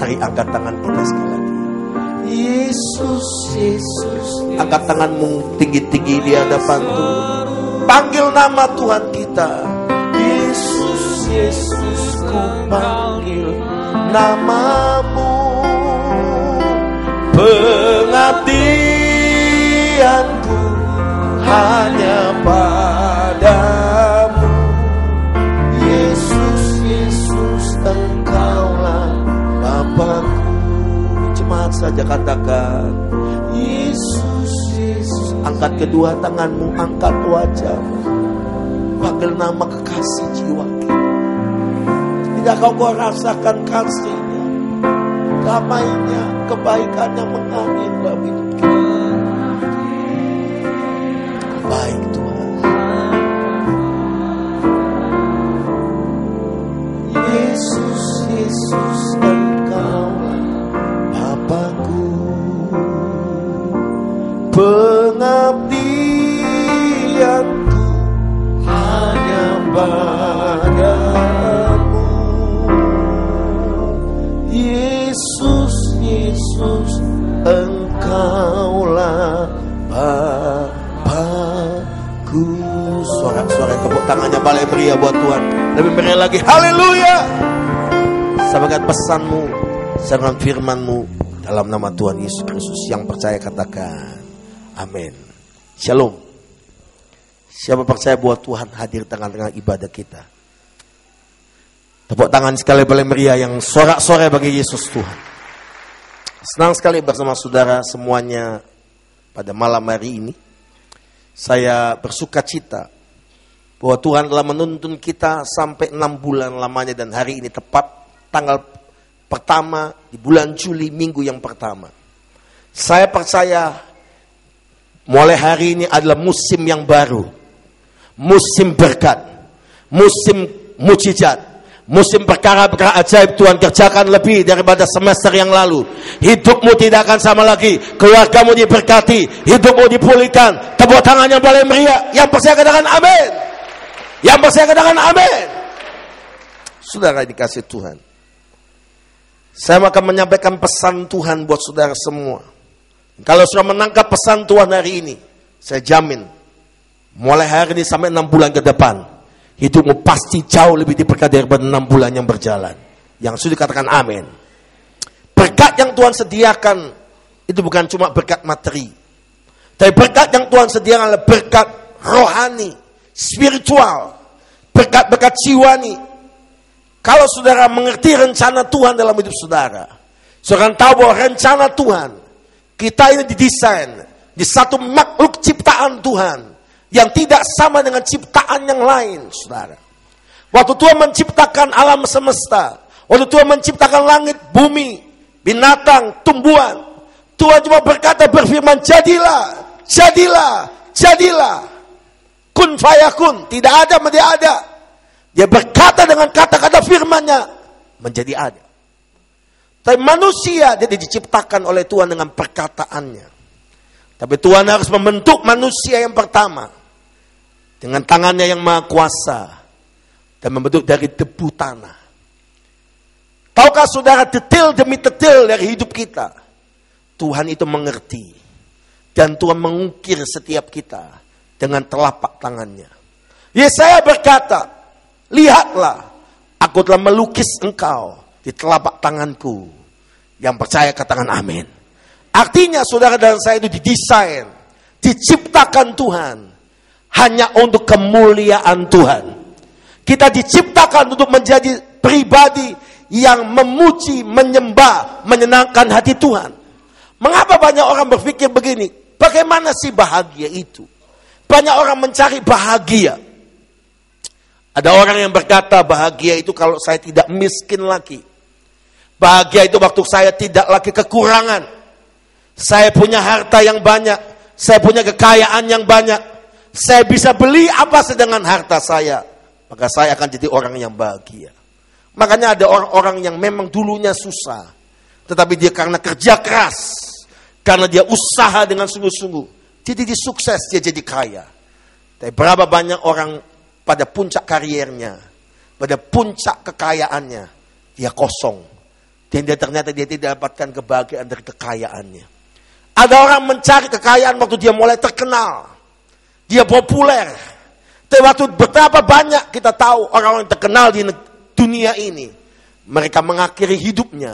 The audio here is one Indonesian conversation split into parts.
Mari angkat tangan kita sekali lagi. Yesus, Yesus. Angkat tanganmu tinggi-tinggi di hadapan Tuhan. Panggil nama Tuhan kita. Yesus, Yesus, ku panggil namamu. Pengabdianku hanya padamu. Yesus, Yesus, Engkaulah Bapakku. Jemaat saja katakan, Yesus, Yesus. Angkat kedua tanganmu, angkat wajahmu. Panggil nama kekasih jiwa kita. Tidakkah kau rasakan kasihnya, damainya, kebaikannya mengalir dalam hidup kita? Baik Tuhan. Yesus, Yesus, Engkaulah Bapakku. Pengabdianku hanya padamu. Yesus, Yesus, Engkaulah Bapakku. Suara-suara tepuk tangannya boleh meriah buat Tuhan. Lebih meriah lagi, haleluya. Sampaikan pesanmu, sampaikan firmanmu dalam nama Tuhan Yesus Kristus. Yang percaya katakan amin. Shalom. Siapa percaya bahwa Tuhan hadir tengah-tengah ibadah kita? Tepuk tangan sekali boleh meriah yang sorak-sorai bagi Yesus Tuhan. Senang sekali bersama saudara semuanya pada malam hari ini. Saya bersuka cita bahwa Tuhan telah menuntun kita sampai 6 bulan lamanya, dan hari ini tepat tanggal pertama di bulan Juli, minggu yang pertama. Saya percaya mulai hari ini adalah musim yang baru, musim berkat, musim mujizat, musim perkara-perkara ajaib Tuhan kerjakan lebih daripada semester yang lalu. Hidupmu tidak akan sama lagi, keluargamu diberkati, hidupmu dipulihkan. Tepuk tangan yang paling meriah. Yang percaya katakan amin. Yang percaya katakan amin. Saudara dikasih Tuhan, saya akan menyampaikan pesan Tuhan buat saudara semua. Kalau sudah menangkap pesan Tuhan hari ini, saya jamin mulai hari ini sampai 6 bulan ke depan, hidupmu pasti jauh lebih diberkati daripada 6 bulan yang berjalan. Yang sudah dikatakan amin. Berkat yang Tuhan sediakan itu bukan cuma berkat materi, tapi berkat yang Tuhan sediakan adalah berkat rohani, spiritual, berkat-berkat jiwani. Kalau saudara mengerti rencana Tuhan dalam hidup saudara, saudara tahu bahwa rencana Tuhan, kita ini didesain di satu makhluk ciptaan Tuhan yang tidak sama dengan ciptaan yang lain, saudara. Waktu Tuhan menciptakan alam semesta, waktu Tuhan menciptakan langit, bumi, binatang, tumbuhan, Tuhan cuma berkata, berfirman, jadilah, jadilah, jadilah. Kun fayakun, tidak ada menjadi ada. Dia berkata dengan kata-kata firman-Nya menjadi ada. Tapi manusia dia diciptakan oleh Tuhan dengan perkataannya. Tapi Tuhan harus membentuk manusia yang pertama dengan tangannya yang maha kuasa dan membentuk dari debu tanah. Tahukah saudara, detail demi detail dari hidup kita, Tuhan itu mengerti, dan Tuhan mengukir setiap kita dengan telapak tangannya. Yesaya berkata, lihatlah, aku telah melukis engkau di telapak tanganku. Yang percaya katakan amin. Artinya saudara dan saya itu didesain, diciptakan Tuhan hanya untuk kemuliaan Tuhan. Kita diciptakan untuk menjadi pribadi yang memuji, menyembah, menyenangkan hati Tuhan. Mengapa banyak orang berpikir begini? Bagaimana sih bahagia itu? Banyak orang mencari bahagia. Ada orang yang berkata bahagia itu kalau saya tidak miskin lagi. Bahagia itu waktu saya tidak lagi kekurangan. Saya punya harta yang banyak. Saya punya kekayaan yang banyak. Saya bisa beli apa dengan harta saya. Maka saya akan jadi orang yang bahagia. Makanya ada orang-orang yang memang dulunya susah. Tetapi dia karena kerja keras, karena dia usaha dengan sungguh-sungguh, jadi dia sukses, dia jadi kaya. Tapi berapa banyak orang pada puncak kariernya, pada puncak kekayaannya, dia kosong. Dan ternyata dia tidak dapatkan kebahagiaan dari kekayaannya. Ada orang mencari kekayaan waktu dia mulai terkenal. Dia populer. Tapi waktu betapa banyak kita tahu orang-orang terkenal di dunia ini. Mereka mengakhiri hidupnya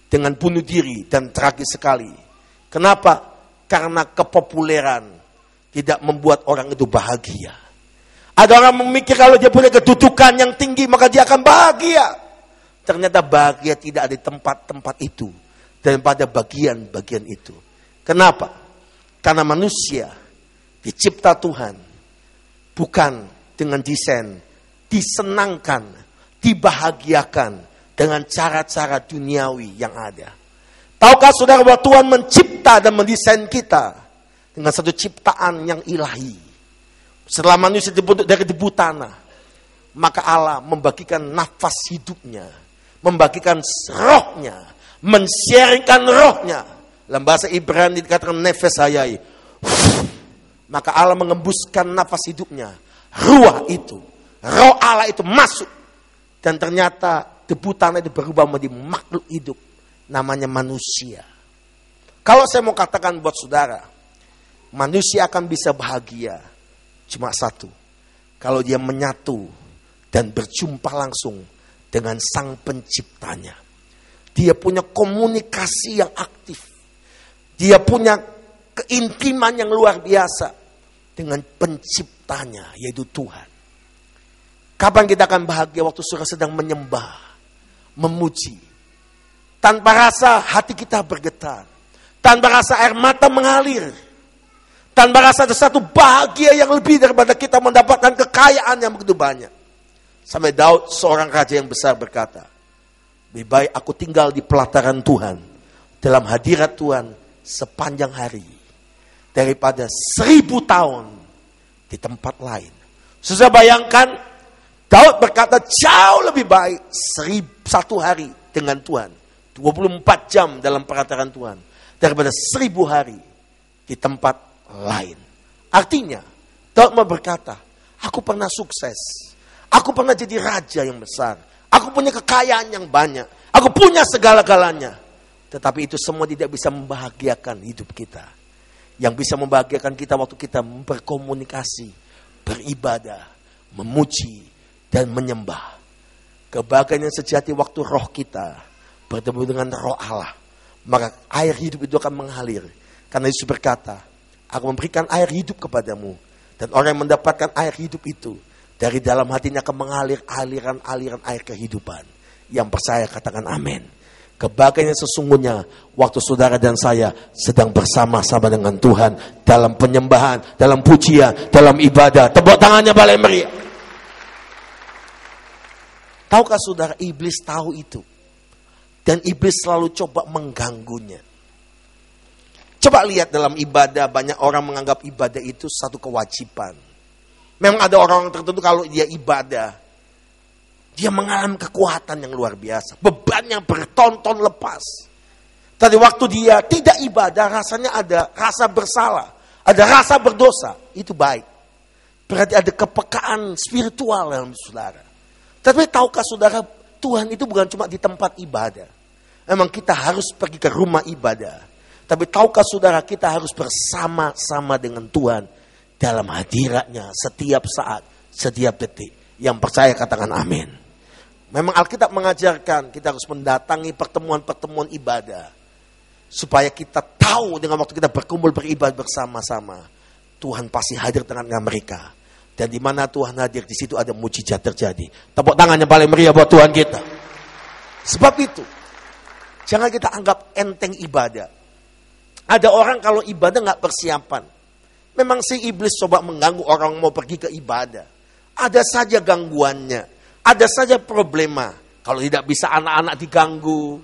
dengan bunuh diri dan tragis sekali. Kenapa? Karena kepopuleran tidak membuat orang itu bahagia. Ada orang memikir kalau dia punya kedudukan yang tinggi maka dia akan bahagia. Ternyata bahagia tidak ada di tempat-tempat itu. Dan pada bagian-bagian itu. Kenapa? Karena manusia dicipta Tuhan. Bukan dengan desain. Disenangkan. Dibahagiakan. Dengan cara-cara duniawi yang ada. Tahukah saudara bahwa Tuhan mencipta dan mendesain kita. Dengan satu ciptaan yang ilahi. Setelah manusia dibentuk dari debu tanah. Maka Allah membagikan nafas hidupnya. Membagikan rohnya, men-sharingkan rohnya. Dalam bahasa Ibrani dikatakan nefes hayai. Maka Allah mengembuskan nafas hidupnya. Ruah itu, roh Allah itu masuk. Dan ternyata debu tanah itu berubah menjadi makhluk hidup. Namanya manusia. Kalau saya mau katakan buat saudara, manusia akan bisa bahagia. Cuma satu. Kalau dia menyatu dan berjumpa langsung dengan sang penciptanya. Dia punya komunikasi yang aktif. Dia punya keintiman yang luar biasa dengan penciptanya, yaitu Tuhan. Kapan kita akan bahagia? Waktu saudara sedang menyembah, memuji. Tanpa rasa hati kita bergetar. Tanpa rasa air mata mengalir. Tanpa rasa ada satu bahagia yang lebih daripada kita mendapatkan kekayaan yang begitu banyak. Sampai Daud, seorang raja yang besar, berkata, lebih baik aku tinggal di pelataran Tuhan, dalam hadirat Tuhan sepanjang hari, daripada 1000 tahun di tempat lain. Susah bayangkan, Daud berkata jauh lebih baik 1 hari dengan Tuhan, 24 jam dalam pelataran Tuhan, daripada 1000 hari di tempat lain. Artinya, Daud mau berkata, aku pernah sukses. Aku pernah jadi raja yang besar. Aku punya kekayaan yang banyak. Aku punya segala-galanya. Tetapi itu semua tidak bisa membahagiakan hidup kita. Yang bisa membahagiakan kita waktu kita berkomunikasi, beribadah, memuji, dan menyembah. Kebahagiaan yang sejati waktu roh kita bertemu dengan roh Allah. Maka air hidup itu akan mengalir. Karena Yesus berkata, aku memberikan air hidup kepadamu. Dan orang yang mendapatkan air hidup itu, dari dalam hatinya akan mengalir aliran-aliran air kehidupan. Yang percaya katakan amin. Kebahagiaan yang sesungguhnya waktu saudara dan saya sedang bersama-sama dengan Tuhan dalam penyembahan, dalam pujian, dalam ibadah. Tepuk tangannya paling meriah. Tahukah saudara, iblis tahu itu. Dan iblis selalu coba mengganggunya. Coba lihat dalam ibadah, banyak orang menganggap ibadah itu satu kewajiban. Memang ada orang tertentu kalau dia ibadah, dia mengalami kekuatan yang luar biasa. Beban yang bertonton lepas. Tadi waktu dia tidak ibadah, rasanya ada rasa bersalah. Ada rasa berdosa. Itu baik. Berarti ada kepekaan spiritual dalam saudara. Tapi tahukah saudara, Tuhan itu bukan cuma di tempat ibadah. Memang kita harus pergi ke rumah ibadah. Tapi tahukah saudara, kita harus bersama-sama dengan Tuhan dalam hadiratnya setiap saat, setiap detik. Yang percaya katakan amin. Memang Alkitab mengajarkan kita harus mendatangi pertemuan-pertemuan ibadah. Supaya kita tahu dengan waktu kita berkumpul beribadah bersama-sama, Tuhan pasti hadir tengah-tengah mereka. Dan di mana Tuhan hadir, di situ ada mujizat terjadi. Tepuk tangannya paling meriah buat Tuhan kita. Sebab itu, jangan kita anggap enteng ibadah. Ada orang kalau ibadah nggak persiapan. Memang si iblis coba mengganggu orang mau pergi ke ibadah. Ada saja gangguannya. Ada saja problema. Kalau tidak bisa anak-anak diganggu.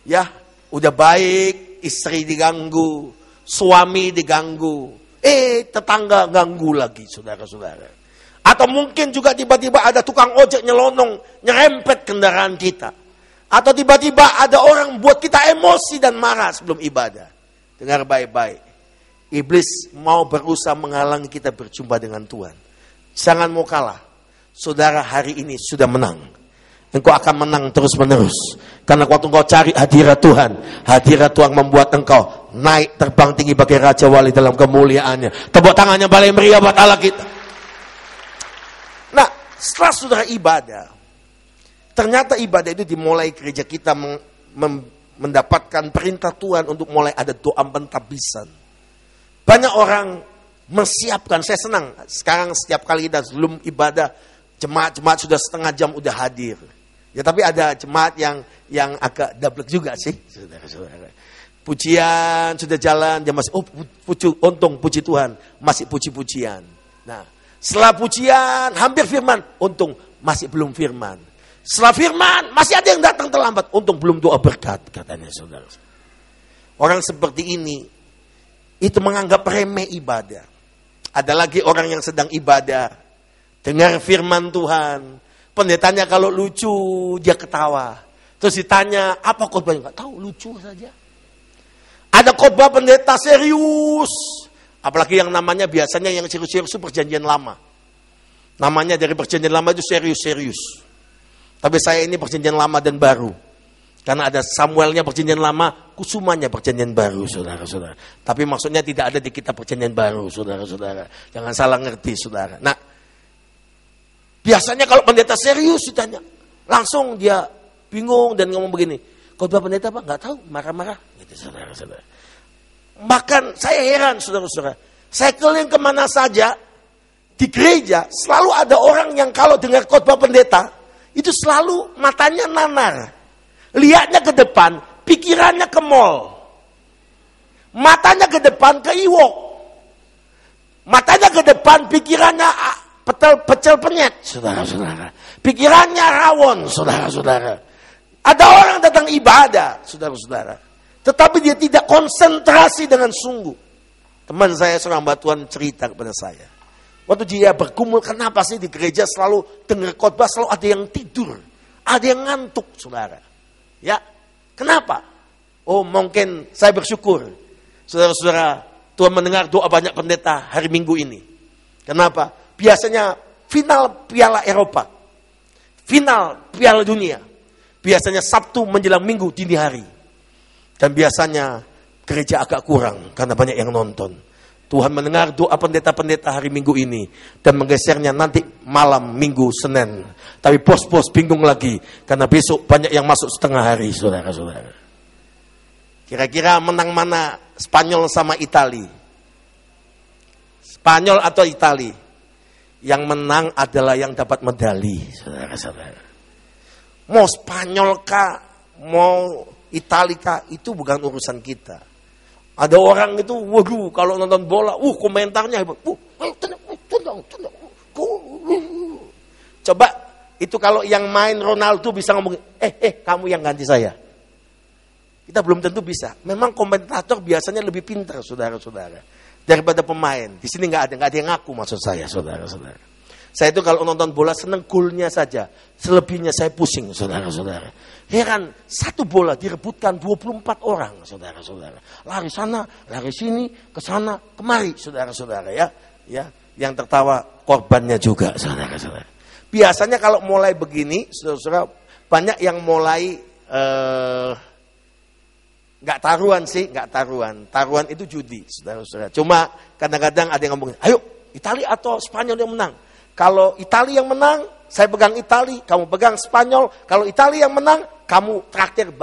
Ya, udah baik, istri diganggu. Suami diganggu. Tetangga ganggu lagi, saudara-saudara. Atau mungkin juga tiba-tiba ada tukang ojek nyelonong, nyerempet kendaraan kita. Atau tiba-tiba ada orang buat kita emosi dan marah sebelum ibadah. Dengar baik-baik. Iblis mau berusaha menghalangi kita berjumpa dengan Tuhan. Jangan mau kalah. Saudara hari ini sudah menang. engkau akan menang terus-menerus. Karena waktu engkau cari hadirat Tuhan membuat engkau naik terbang tinggi bagai Raja Wali dalam kemuliaannya. Tepuk tangannya paling meriah buat Allah kita. Nah, setelah saudara ibadah, ternyata ibadah itu dimulai gereja kita mendapatkan perintah Tuhan untuk mulai ada doa pentabisan. Banyak orang menyiapkan, saya senang. Sekarang setiap kali kita sebelum ibadah, jemaat-jemaat sudah setengah jam udah hadir. Ya tapi ada jemaat yang agak double juga sih, saudara-saudara. Pujian sudah jalan, dia masih untung puji Tuhan, masih puji-pujian. Nah, setelah pujian hampir firman, untung masih belum firman. Setelah firman masih ada yang datang terlambat, untung belum doa berkat, katanya saudara. Orang seperti ini itu menganggap remeh ibadah. Ada lagi orang yang sedang ibadah, dengar firman Tuhan, pendetanya kalau lucu dia ketawa. Terus ditanya, apa khotbahnya? Enggak tahu, lucu saja. Ada khotbah pendeta serius, apalagi yang namanya biasanya yang serius-serius itu perjanjian lama. Namanya dari perjanjian lama itu serius-serius. Tapi saya ini perjanjian lama dan baru. Karena ada Samuelnya perjanjian lama, Kusumanya perjanjian baru, saudara-saudara. Tapi maksudnya tidak ada di kitab perjanjian baru, saudara-saudara. Jangan salah ngerti, saudara. Nah, biasanya kalau pendeta serius ditanya, langsung dia bingung dan ngomong begini. Khotbah pendeta apa? Nggak tahu, marah-marah. Gitu, saudara-saudara. Bahkan saya heran, saudara-saudara. Saya keliling kemana saja, di gereja, selalu ada orang yang kalau dengar khotbah pendeta, itu selalu matanya nanar. Lihatnya ke depan, pikirannya ke mall. Matanya ke depan ke Iwok. Matanya ke depan, pikirannya pecel penyet, saudara-saudara. Pikirannya rawon, saudara-saudara. Ada orang datang ibadah, saudara-saudara. Tetapi dia tidak konsentrasi dengan sungguh. Teman saya seorang batuan cerita kepada saya. Waktu dia bergumul, kenapa sih di gereja selalu dengar khotbah, selalu ada yang tidur. Ada yang ngantuk, saudara. Ya, kenapa? Oh, mungkin saya bersyukur, saudara-saudara, Tuhan mendengar doa banyak pendeta hari Minggu ini. Kenapa? Biasanya final Piala Eropa, final Piala Dunia, biasanya Sabtu menjelang Minggu dini hari. Dan biasanya gereja agak kurang karena banyak yang nonton. Tuhan mendengar doa pendeta-pendeta hari Minggu ini dan menggesernya nanti malam Minggu Senin. Tapi bos-bos bingung lagi karena besok banyak yang masuk setengah hari, saudara-saudara. Kira-kira menang mana, Spanyol sama Itali? Spanyol atau Itali? Yang menang adalah yang dapat medali, saudara-saudara. Mau Spanyol kah, mau Itali kah, itu bukan urusan kita. Ada orang itu, waduh, kalau nonton bola, komentarnya hebat. Coba, itu kalau yang main Ronaldo bisa ngomong, kamu yang ganti saya. Kita belum tentu bisa. Memang komentator biasanya lebih pintar, saudara-saudara, daripada pemain. Di sini nggak ada yang ngaku maksud saya, saudara-saudara. Saya itu kalau nonton bola seneng golnya saja. Selebihnya saya pusing, saudara-saudara. Heran, satu bola direbutkan 24 orang, saudara-saudara. Lari sana, lari sini, ke sana, kemari, saudara-saudara ya. Ya, yang tertawa korbannya juga, saudara-saudara. Biasanya kalau mulai begini, saudara-saudara, banyak yang mulai nggak taruhan sih, nggak taruhan. Taruhan itu judi, saudara-saudara. Cuma kadang-kadang ada yang ngomongin, ayo Italia atau Spanyol yang menang. Kalau Italia yang menang, saya pegang Italia, kamu pegang Spanyol. Kalau Italia yang menang, kamu traktir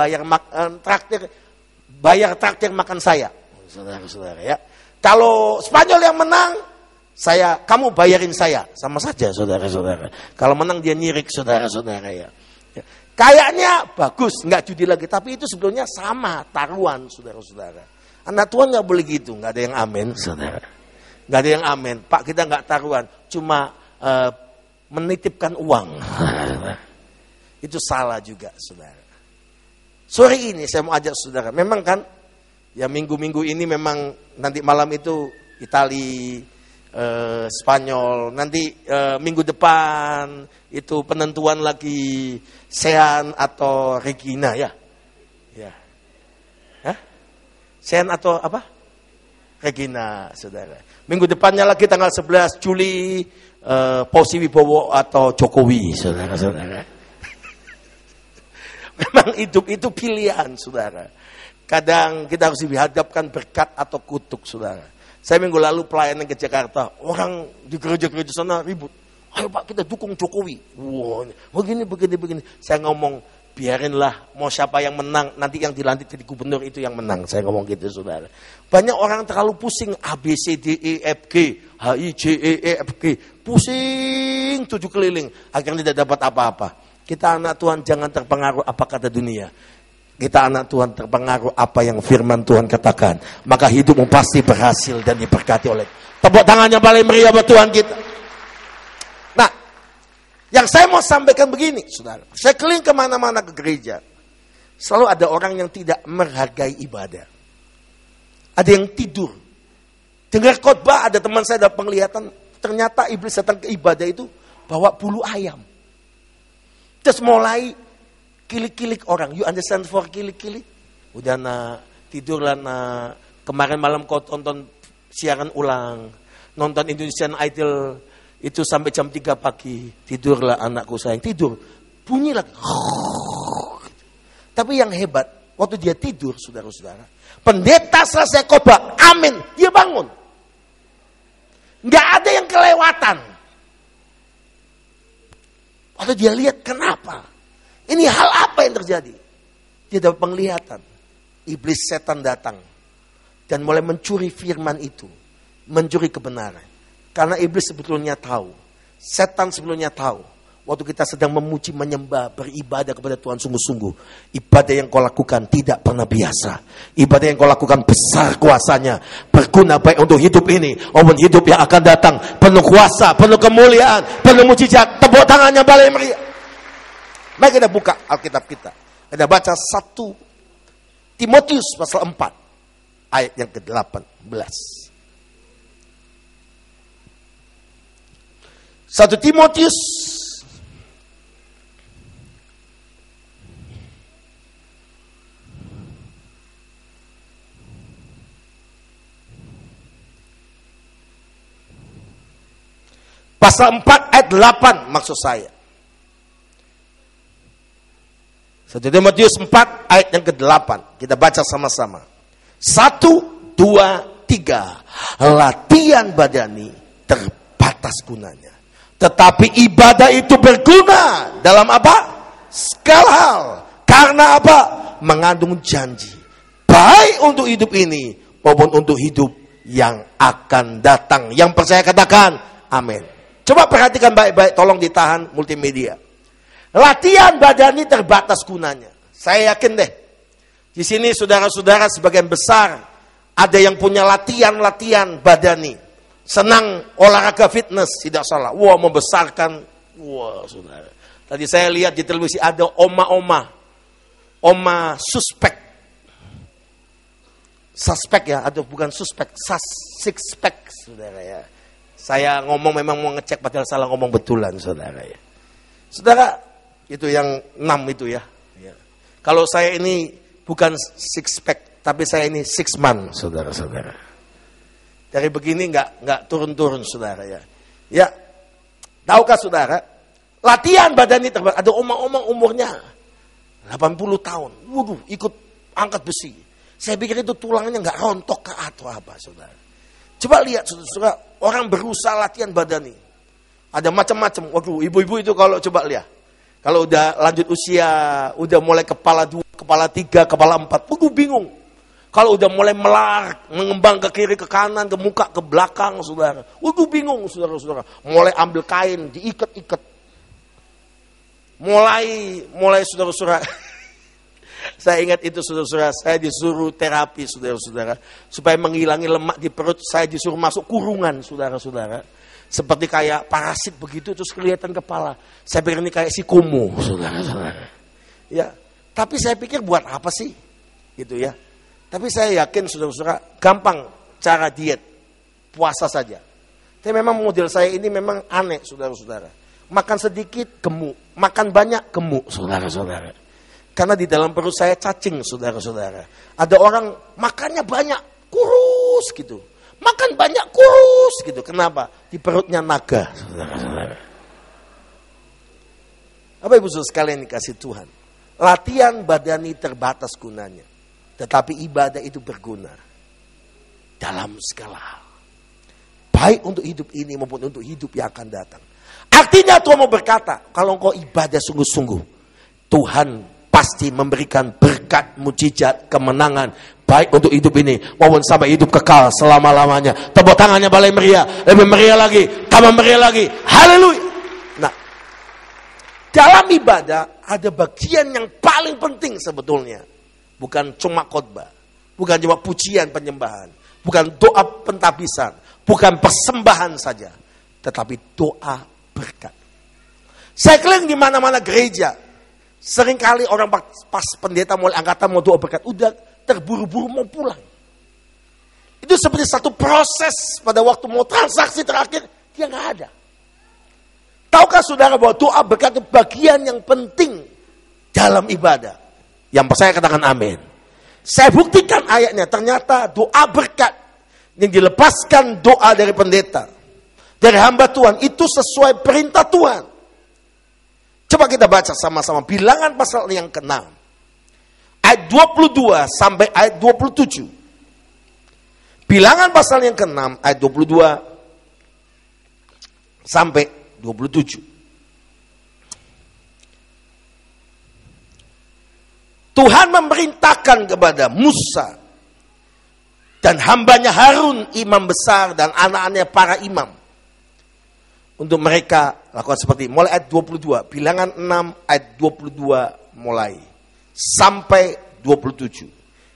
traktir makan saya, saudara-saudara ya. Kalau Spanyol yang menang, kamu bayarin saya, sama saja, saudara-saudara. Kalau menang dia nyirik, saudara-saudara ya. Kayaknya bagus, nggak judi lagi, tapi itu sebetulnya sama taruhan, saudara-saudara. Anak Tuhan nggak boleh gitu, nggak ada yang amin, saudara. Nggak ada yang amin. Pak, kita nggak taruhan, cuma menitipkan uang. Itu salah juga, saudara. Sore ini saya mau ajak saudara, memang kan ya minggu-minggu ini memang nanti malam itu Itali, Spanyol, nanti minggu depan itu penentuan lagi Sean atau Regina ya. Ya. Hah? Sean atau apa? Regina, saudara. Minggu depannya lagi tanggal 11 Juli Pausi Wibowo atau Jokowi, saudara-saudara. Memang hidup itu pilihan, saudara. Kadang kita harus dihadapkan berkat atau kutuk, saudara. Saya minggu lalu pelayanan ke Jakarta, orang di gereja-gereja sana ribut. Ayo Pak, kita dukung Jokowi. Wah, begini. Saya ngomong, biarinlah, mau siapa yang menang, nanti yang dilantik jadi gubernur itu yang menang. Saya ngomong gitu, saudara. Banyak orang terlalu pusing, A, B, C, D, E, F, G, H, I, J, E, F, G. Pusing 7 keliling, akhirnya tidak dapat apa-apa. Kita anak Tuhan jangan terpengaruh apa kata dunia. Kita anak Tuhan terpengaruh apa yang firman Tuhan katakan. Maka hidupmu pasti berhasil dan diberkati oleh. Tepuk tangannya paling meriah buat Tuhan kita. Nah, yang saya mau sampaikan begini, saudara. Saya keliling kemana-mana ke gereja. Selalu ada orang yang tidak menghargai ibadah. Ada yang tidur. Dengar khotbah, ada teman saya ada penglihatan. Ternyata iblis datang ke ibadah itu bawa bulu ayam. Terus mulai kilik-kilik orang. You understand for kilik-kilik? Udah tidurlah kemarin malam kau tonton siaran ulang. Nonton Indonesian Idol itu sampai jam 3 pagi. Tidurlah anakku sayang. Tidur. Bunyi lagi. Tapi yang hebat, waktu dia tidur, saudara-saudara. Pendeta selesai khotbah. Amin. Dia bangun. Nggak ada yang kelewatan. Waktu dia lihat, kenapa? Ini hal apa yang terjadi? Dia dapat penglihatan. Iblis setan datang. Dan mulai mencuri firman itu. Mencuri kebenaran. Karena iblis sebetulnya tahu. Setan sebetulnya tahu. Waktu kita sedang memuji, menyembah, beribadah kepada Tuhan sungguh-sungguh. Ibadah yang kau lakukan tidak pernah biasa. Ibadah yang kau lakukan besar kuasanya. Berguna baik untuk hidup ini maupun hidup yang akan datang. Penuh kuasa, penuh kemuliaan, penuh mujizat. Tepuk tangannya balik meriah. Mari kita buka Alkitab kita. Kita baca 1 Timotius pasal 4. Ayat yang ke-18. 1 Timotius pasal 4 ayat 8 maksud saya. 1 Timotius 4 ayat yang ke-8. Kita baca sama-sama. 1, 2, 3. Latihan badani terbatas gunanya. Tetapi ibadah itu berguna dalam apa? Segala hal. Karena apa? Mengandung janji. Baik untuk hidup ini maupun untuk hidup yang akan datang. Yang percaya katakan amin. Coba perhatikan baik-baik, tolong ditahan multimedia. Latihan badani terbatas gunanya. Saya yakin deh, di sini saudara-saudara sebagian besar ada yang punya latihan badani. Senang olahraga fitness, tidak salah. Wah, membesarkan. Wah, saudara. Tadi saya lihat di televisi ada oma suspek. Suspek ya, atau bukan suspek, six pack, saudara ya. Saya ngomong memang mau ngecek padahal salah ngomong betulan, saudara ya. Saudara, itu yang 6 itu ya. Kalau saya ini bukan six pack, tapi saya ini 6 man, saudara-saudara. Dari begini nggak turun-turun, saudara ya. Ya, tahukah saudara? Latihan badan ini terbatas. Ada omong-omong umurnya 80 tahun. Waduh, ikut angkat besi. Saya pikir itu tulangnya nggak rontok ke atau apa, saudara. Coba lihat, saudara, orang berusaha latihan badan ini. Ada macam-macam. Waduh, ibu-ibu itu kalau coba lihat. Kalau udah lanjut usia, udah mulai kepala 2, kepala 3, kepala 4, waduh bingung. Kalau udah mulai melar, mengembang ke kiri, ke kanan, ke muka, ke belakang, saudara. Waduh bingung, saudara-saudara. Mulai ambil kain, diikat-ikat. Mulai saudara-saudara. Saya ingat itu saudara-saudara, saya disuruh terapi saudara-saudara. Supaya menghilangi lemak di perut, saya disuruh masuk kurungan saudara-saudara. Seperti kayak parasit begitu, terus kelihatan kepala. Saya pikir ini kayak si Kumu, saudara-saudara. Ya, tapi saya pikir buat apa sih? Gitu ya. Tapi saya yakin saudara-saudara, gampang cara diet. Puasa saja. Tapi memang model saya ini memang aneh, saudara-saudara. Makan sedikit, gemuk. Makan banyak, gemuk, saudara-saudara. Karena di dalam perut saya cacing, saudara-saudara. Ada orang makannya banyak, kurus gitu. Makan banyak, kurus gitu. Kenapa? Di perutnya naga, saudara-saudara. Apa ibu saudara sekalian dikasih Tuhan? Latihan badani terbatas gunanya. Tetapi ibadah itu berguna. Dalam segala hal. Baik untuk hidup ini maupun untuk hidup yang akan datang. Artinya Tuhan mau berkata, kalau engkau ibadah sungguh-sungguh, Tuhan pasti memberikan berkat, mujizat, kemenangan. Baik untuk hidup ini maupun sampai hidup kekal selama-lamanya. Tepuk tangannya Balai Meriah. Lebih meriah lagi. Tambah meriah lagi. Haleluya. Nah, dalam ibadah ada bagian yang paling penting sebetulnya. Bukan cuma khotbah. Bukan cuma pujian penyembahan. Bukan doa pentabisan. Bukan persembahan saja. Tetapi doa berkat. Saya keliling di mana-mana gereja. Seringkali orang pas pendeta mulai angkatan mau doa berkat. Udah terburu-buru mau pulang. Itu seperti satu proses pada waktu mau transaksi terakhir. Dia gak ada. Tahukah saudara bahwa doa berkat itu bagian yang penting dalam ibadah? Yang percaya katakan amin. Saya buktikan ayatnya. Ternyata doa berkat yang dilepaskan doa dari pendeta, dari hamba Tuhan, itu sesuai perintah Tuhan. Coba kita baca sama-sama Bilangan pasal yang ke-6. Ayat 22 sampai ayat 27. Bilangan pasal yang ke-6 ayat 22 sampai 27. Tuhan memerintahkan kepada Musa dan hambanya Harun, imam besar, dan anak-anaknya para imam, untuk mereka lakukan seperti mulai ayat 22, Bilangan 6 ayat 22 mulai sampai 27.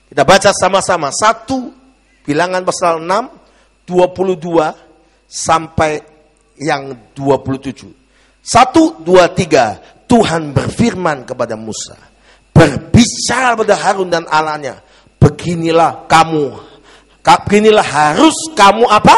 Kita baca sama-sama. 1 Bilangan pasal 6 22 sampai yang 27. 1, 2, 3. Tuhan berfirman kepada Musa, berbicara pada Harun dan anaknya, beginilah harus kamu apa?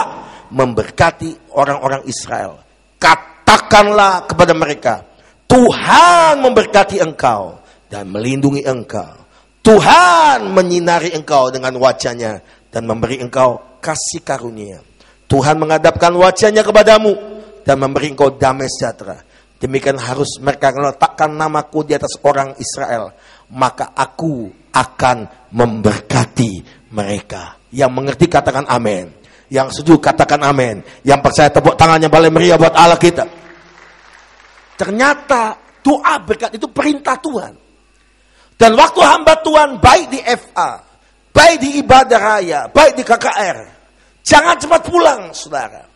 Memberkati orang-orang Israel. Katakanlah kepada mereka, Tuhan memberkati engkau dan melindungi engkau. Tuhan menyinari engkau dengan wajahnya dan memberi engkau kasih karunia. Tuhan menghadapkan wajahnya kepadamu dan memberi engkau damai sejahtera. Demikian harus mereka meletakkan namaku di atas orang Israel. Maka aku akan memberkati mereka. Yang mengerti katakan amin. Yang setuju katakan amin. Yang percaya tepuk tangannya Balai Meriah buat Allah kita. Ternyata doa berkat itu perintah Tuhan. Dan waktu hamba Tuhan baik di FA, baik di ibadah raya, baik di KKR, jangan cepat pulang saudara.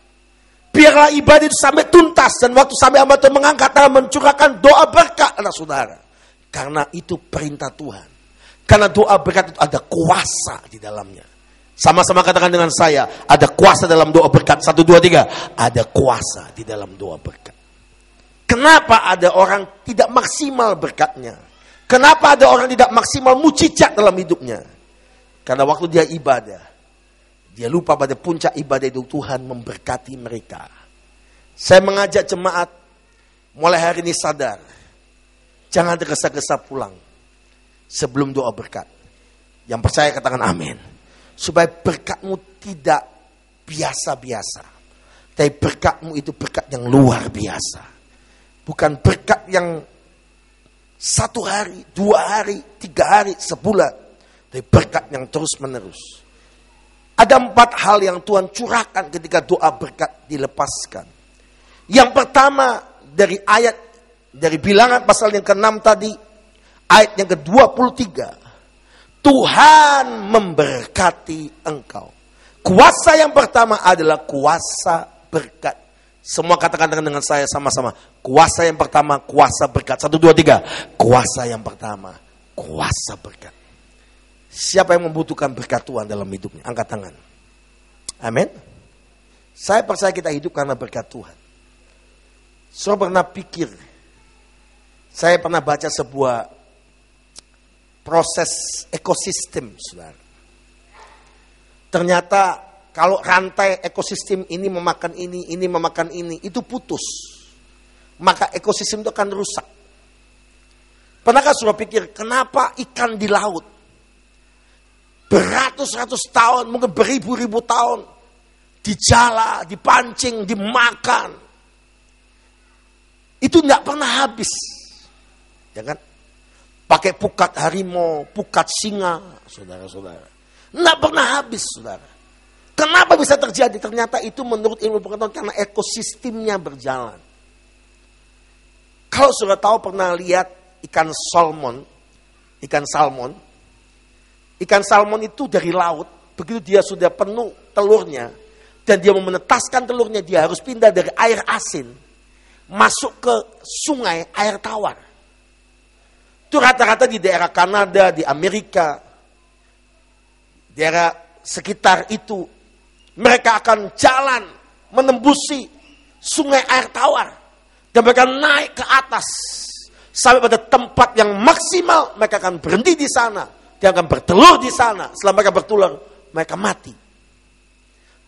Biarlah ibadah itu sampai tuntas. Dan waktu sampai hamba Tuhan mengangkat tangan mencurahkan doa berkat anak saudara. Karena itu perintah Tuhan. Karena doa berkat itu ada kuasa di dalamnya. Sama-sama katakan dengan saya, ada kuasa dalam doa berkat. 1, 2, 3. Ada kuasa di dalam doa berkat. Kenapa ada orang tidak maksimal berkatnya? Kenapa ada orang tidak maksimal mujizat dalam hidupnya? Karena waktu dia ibadah, dia lupa pada puncak ibadah itu Tuhan memberkati mereka. Saya mengajak jemaat mulai hari ini sadar. Jangan tergesa-gesa pulang sebelum doa berkat. Yang percaya katakan amin. Supaya berkatmu tidak biasa-biasa. Tapi berkatmu itu berkat yang luar biasa. Bukan berkat yang 1 hari, 2 hari, 3 hari, sebulan. Tapi berkat yang terus menerus. Ada 4 hal yang Tuhan curahkan ketika doa berkat dilepaskan. Yang pertama dari Bilangan pasal yang ke-6 tadi, ayat yang ke-23. Tuhan memberkati engkau. Kuasa yang pertama adalah kuasa berkat. Semua katakan dengan saya sama-sama. Kuasa yang pertama, kuasa berkat. 1, 2, 3. Kuasa yang pertama, kuasa berkat. Siapa yang membutuhkan berkat Tuhan dalam hidupnya? Angkat tangan. Amin. Saya percaya kita hidup karena berkat Tuhan. Saya pernah pikir, saya pernah baca sebuah proses ekosistem, saudara. Ternyata kalau rantai ekosistem ini memakan ini, itu putus. Maka ekosistem itu akan rusak. Pernahkah saudara pikir, kenapa ikan di laut beratus-ratus tahun, mungkin beribu-ribu tahun, dijala, dipancing, dimakan, itu tidak pernah habis. Ya kan? Pakai pukat harimau, pukat singa, saudara-saudara. Nggak pernah habis, saudara. Kenapa bisa terjadi? Ternyata itu menurut ilmu pengetahuan karena ekosistemnya berjalan. Kalau sudah tahu pernah lihat ikan salmon itu dari laut, begitu dia sudah penuh telurnya, dan dia mau menetaskan telurnya, dia harus pindah dari air asin, masuk ke sungai air tawar. Itu rata-rata di daerah Kanada, di Amerika, daerah sekitar itu, mereka akan jalan menembusi sungai air tawar. Dan mereka naik ke atas. Sampai pada tempat yang maksimal, mereka akan berhenti di sana. Dia akan bertelur di sana. Setelah mereka bertelur, mereka mati.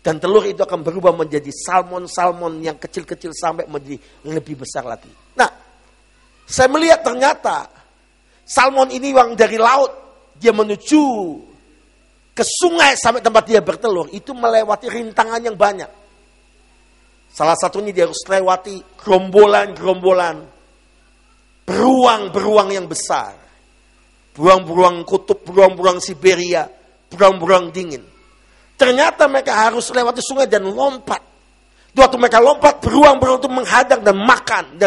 Dan telur itu akan berubah menjadi salmon-salmon yang kecil-kecil sampai menjadi lebih besar lagi. Nah, saya melihat ternyata salmon ini yang dari laut, dia menuju ke sungai sampai tempat dia bertelur, itu melewati rintangan yang banyak. Salah satunya dia harus lewati gerombolan-gerombolan beruang-beruang yang besar. Beruang-beruang kutub, beruang-beruang Siberia, beruang-beruang dingin. Ternyata mereka harus lewati sungai dan lompat. Waktu mereka lompat, beruang-beruang itu menghadang dan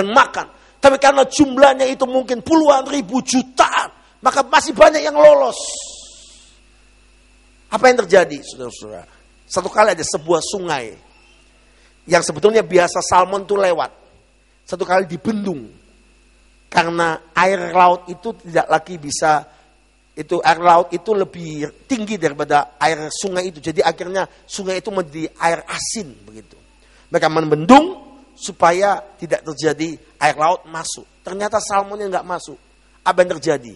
makan. Tapi karena jumlahnya itu mungkin puluhan ribu, jutaan, maka masih banyak yang lolos. Apa yang terjadi, saudara-saudara? Satu kali ada sebuah sungai yang sebetulnya biasa salmon itu lewat. Satu kali dibendung. Karena air laut itu tidak lagi bisa, air laut itu lebih tinggi daripada air sungai itu. Jadi akhirnya sungai itu menjadi air asin begitu. Mereka membendung supaya tidak terjadi air laut masuk. Ternyata salmonnya nggak masuk. Apa yang terjadi?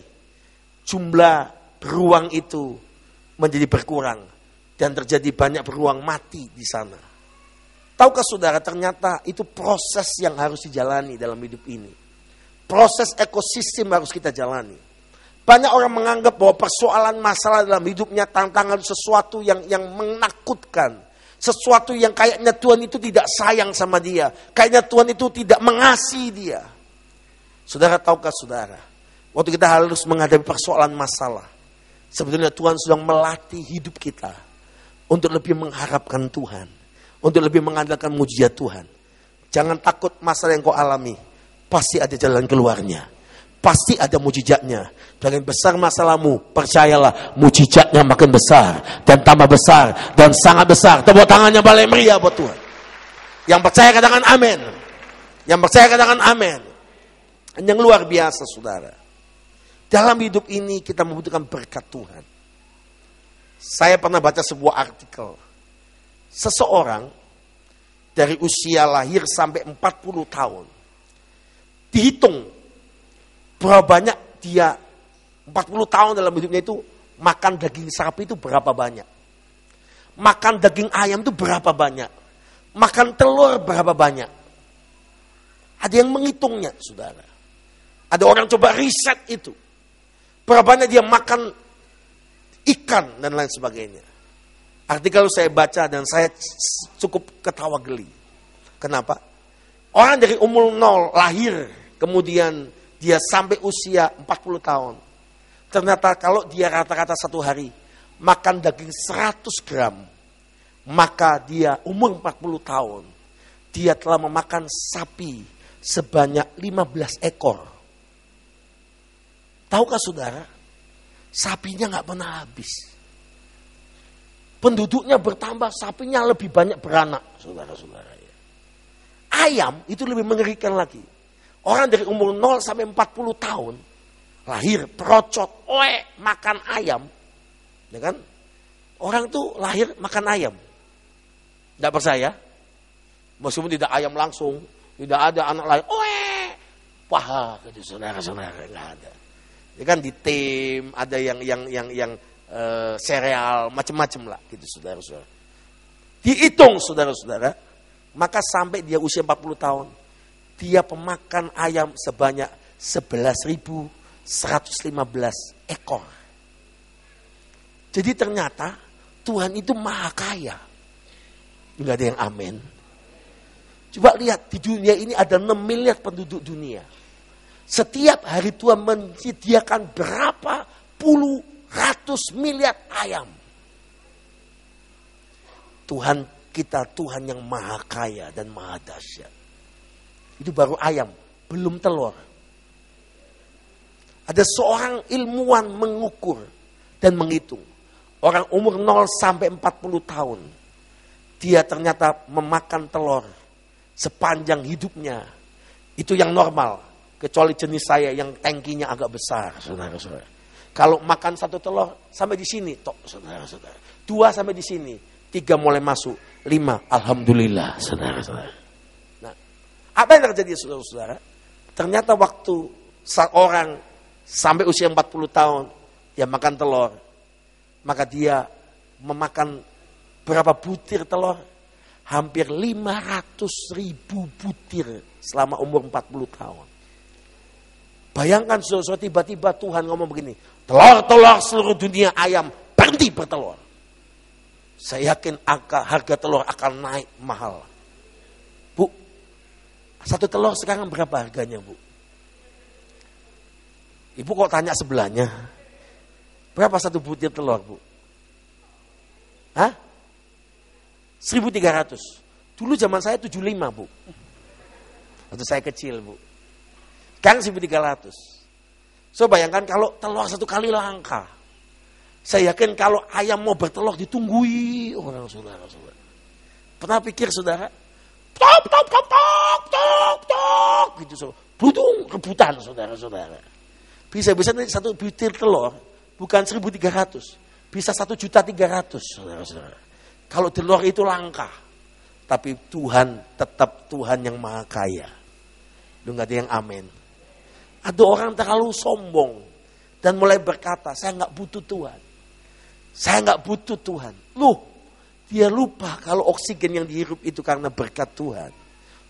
Jumlah beruang itu menjadi berkurang. Dan terjadi banyak beruang mati di sana. Tahukah saudara, ternyata itu proses yang harus dijalani dalam hidup ini. Proses ekosistem harus kita jalani. Banyak orang menganggap bahwa persoalan masalah dalam hidupnya, tantangan sesuatu yang menakutkan. Sesuatu yang kayaknya Tuhan itu tidak sayang sama dia. Kayaknya Tuhan itu tidak mengasihi dia. Saudara, tahukah saudara, waktu kita harus menghadapi persoalan masalah, sebetulnya Tuhan sedang melatih hidup kita untuk lebih mengharapkan Tuhan. Untuk lebih mengandalkan mujizat Tuhan. Jangan takut masalah yang kau alami. Pasti ada jalan keluarnya. Pasti ada mujizatnya. Jangan besar masalahmu, percayalah mujizatnya makin besar. Dan tambah besar. Dan sangat besar. Tepuk tangannya balai meriah buat Tuhan. Yang percaya katakan amin. Yang percaya katakan amin. Yang luar biasa saudara. Dalam hidup ini kita membutuhkan berkat Tuhan. Saya pernah baca sebuah artikel. Seseorang dari usia lahir sampai 40 tahun. Dihitung berapa banyak dia 40 tahun dalam hidupnya itu makan daging sapi itu berapa banyak. Makan daging ayam itu berapa banyak. Makan telur berapa banyak. Ada yang menghitungnya, saudara. Ada orang coba riset itu. Berapa banyak dia makan ikan dan lain sebagainya. Artikel saya baca dan saya cukup ketawa geli. Kenapa? Orang dari umur 0 lahir, kemudian dia sampai usia 40 tahun. Ternyata kalau dia rata-rata satu hari makan daging 100 gram, maka dia umur 40 tahun, dia telah memakan sapi sebanyak 15 ekor. Tahukah saudara? Sapinya nggak pernah habis. Penduduknya bertambah, sapinya lebih banyak beranak, saudara-saudara. Ayam itu lebih mengerikan lagi. Orang dari umur 0 sampai 40 tahun, lahir, perocot, makan ayam. Ya kan? Orang tuh lahir makan ayam. Tidak percaya? Meskipun tidak ayam langsung, tidak ada anak lain, paha, gitu saudara-saudara, nggak ada. Ya kan di tim, ada yang sereal, macam-macam lah gitu saudara-saudara. Dihitung saudara-saudara, maka sampai dia usia 40 tahun, dia pemakan ayam sebanyak 11.115 ekor. Jadi ternyata Tuhan itu maha kaya. Enggak ada yang amin. Coba lihat, di dunia ini ada 6 miliar penduduk dunia. Setiap hari Tuhan menyediakan berapa puluh ratus miliar ayam. Tuhan kita Tuhan yang maha kaya dan maha dahsyat. Itu baru ayam, belum telur. Ada seorang ilmuwan mengukur dan menghitung. Orang umur 0 sampai 40 tahun. Dia ternyata memakan telur sepanjang hidupnya. Itu yang normal. Kecuali jenis saya yang tangkinya agak besar, saudara-saudara. Kalau makan satu telur sampai di sini, saudara-saudara. 2 sampai di sini, 3 mulai masuk, 5, alhamdulillah, saudara-saudara. Nah, apa yang terjadi, saudara-saudara? Ternyata waktu seorang sampai usia 40 tahun, dia makan telur, maka dia memakan berapa butir telur? Hampir 500.000 butir selama umur 40 tahun. Bayangkan saudara, tiba-tiba Tuhan ngomong begini, telur-telur seluruh dunia ayam berhenti bertelur. Saya yakin harga telur akan naik mahal. Bu, satu telur sekarang berapa harganya, Bu? Ibu kok tanya sebelahnya? Berapa satu butir telur, Bu? Hah? 1.300. Dulu zaman saya 75, Bu. Waktu saya kecil, Bu. Sekarang 1.300. So bayangkan kalau telur satu kali langka. Saya yakin kalau ayam mau bertelur ditunggui orang saudara. Pernah pikir saudara? Tok, tok, tok, tok, tok, tok. Gitu saudara. Budung, rebutan saudara-saudara. Bisa-bisa satu butir telur bukan 1.300. Bisa 1.300.000 saudara-saudara. Kalau telur itu langka. Tapi Tuhan tetap Tuhan yang maha kaya. Lu gak ada yang amin. Ada orang terlalu sombong. Dan mulai berkata, saya gak butuh Tuhan. Saya gak butuh Tuhan. Loh, dia lupa kalau oksigen yang dihirup itu karena berkat Tuhan.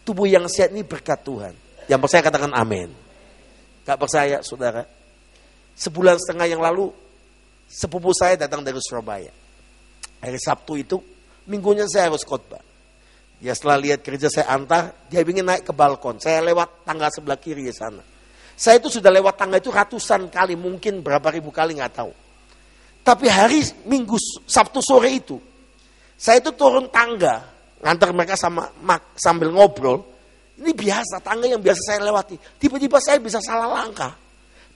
Tubuh yang sehat ini berkat Tuhan. Yang percaya katakan amin. Gak percaya saudara. Sebulan setengah yang lalu, sepupu saya datang dari Surabaya. Hari Sabtu itu, minggunya saya harus khotbah. Ya setelah lihat gereja saya antar, dia ingin naik ke balkon. Saya lewat tangga sebelah kiri di sana. Saya itu sudah lewat tangga itu ratusan kali, mungkin berapa ribu kali nggak tahu. Tapi hari Minggu Sabtu sore itu, saya itu turun tangga, ngantar mereka sambil ngobrol. Ini biasa, tangga yang biasa saya lewati. Tiba-tiba saya bisa salah langkah.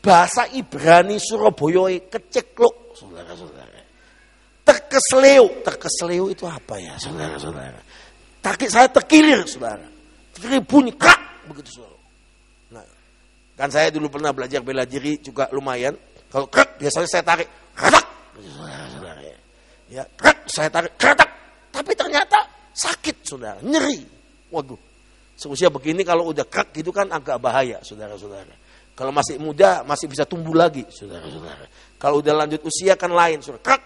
Bahasa Ibrani Surabaya kecekluk, saudara-saudara. Terkesleo itu apa ya, saudara-saudara? Saya terkilir, saudara. Terkilir bunyi, krak, begitu saudara. Nah, kan saya dulu pernah belajar bela diri juga lumayan. Kalau krak, biasanya saya tarik, krak, saudara-saudara. Ya, krak, saya tarik, krak. Tapi ternyata sakit, saudara, nyeri. Waduh, seusia begini kalau udah krak gitu kan agak bahaya, saudara-saudara. Kalau masih muda, masih bisa tumbuh lagi, saudara-saudara. Kalau udah lanjut usia kan lain, saudara. Krak,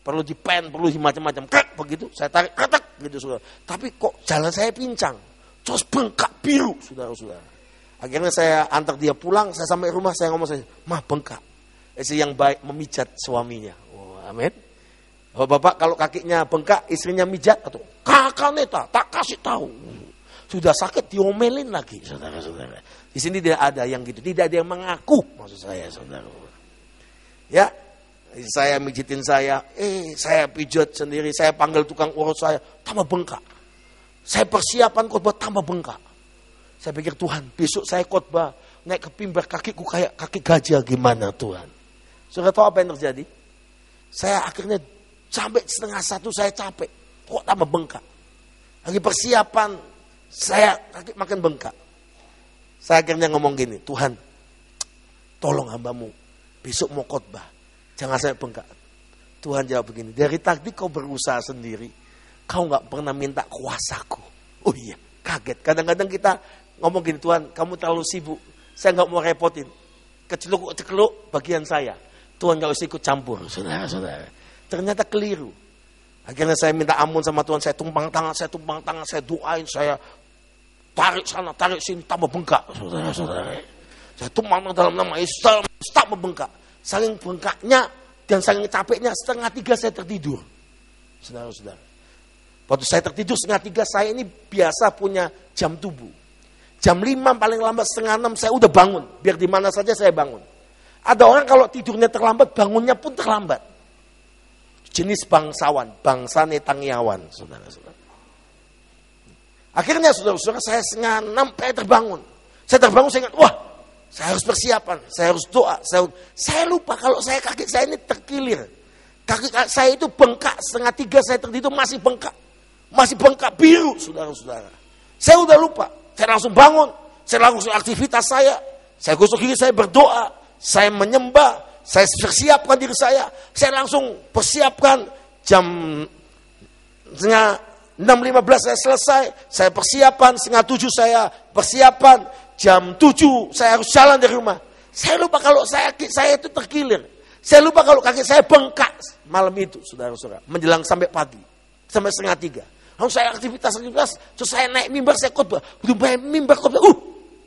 perlu dipen, perlu macam-macam. Krak, begitu, saya tarik, krak, gitu, saudara. Tapi kok jalan saya pincang, terus bengkak biru, saudara-saudara. Akhirnya saya antar dia pulang, saya sampai rumah, saya ngomong saja, mah bengkak. Istri yang baik memijat suaminya. Oh, amin. Bapak kalau kakinya bengkak, istrinya mijat, atau kakak neta, tak kasih tahu. Sudah sakit diomelin lagi, saudara-saudara. Di sini tidak ada yang gitu, tidak ada yang mengaku, maksud saya, saudara. Ya, saya mijitin saya pijat sendiri, saya panggil tukang urut saya, tambah bengkak. Saya persiapan khotbah tambah bengkak. Saya pikir Tuhan, besok saya khotbah naik ke mimbar kakiku kayak kaki gajah, gimana Tuhan? Saudara tahu apa yang terjadi? Saya akhirnya sampai 12:30 saya capek, kok tambah bengkak. Lagi persiapan, saya kaki makin bengkak. Saya akhirnya ngomong gini, Tuhan, tolong hambamu, besok mau khotbah, jangan saya bengkak. Tuhan jawab begini, dari tadi kau berusaha sendiri, kau gak pernah minta kuasaku. Oh iya, kaget. Kadang-kadang kita ngomong gini, Tuhan, kamu terlalu sibuk, saya gak mau repotin. Keceluk bagian saya. Tuhan gak usah ikut campur, saudara-saudara. Ternyata keliru. Akhirnya saya minta ampun sama Tuhan, saya tumpang tangan, saya doain, saya tarik sana, tarik sini, tambah bengkak, saudara-saudara. Saya tumpang dalam nama Yesus, tambah bengkak. Saking bengkaknya dan saking capeknya, 2:30 saya tertidur. Saudara-saudara. Waktu saya tertidur 2:30, saya ini biasa punya jam tubuh. Jam 5 paling lambat setengah 6 saya udah bangun. Biar di mana saja saya bangun. Ada orang kalau tidurnya terlambat, bangunnya pun terlambat. Jenis bangsawan, bangsa netangiawan, saudara-saudara. Akhirnya saudara-saudara saya setengah 6 saya terbangun. Saya terbangun, saya ingat, wah saya harus persiapan, saya harus doa. Saya lupa kalau kaki saya ini terkilir. Kaki saya itu bengkak, setengah 3 saya tertidur masih bengkak. Masih bengkak biru, saudara-saudara. Saya udah lupa, saya langsung bangun, saya langsung aktivitas saya gosok gigi, saya berdoa, saya menyembah, saya persiapkan diri saya langsung persiapkan jam setengah 6.15 saya selesai, saya persiapan, setengah 7 saya persiapan, jam 7 saya harus jalan dari rumah. Saya lupa kalau kaki saya itu terkilir. Saya lupa kalau kaki saya bengkak malam itu, saudara-saudara. Menjelang sampai pagi, sampai setengah 3. Lalu saya aktivitas, terus saya naik mimbar, saya khotbah. Udah mimbar khotbah,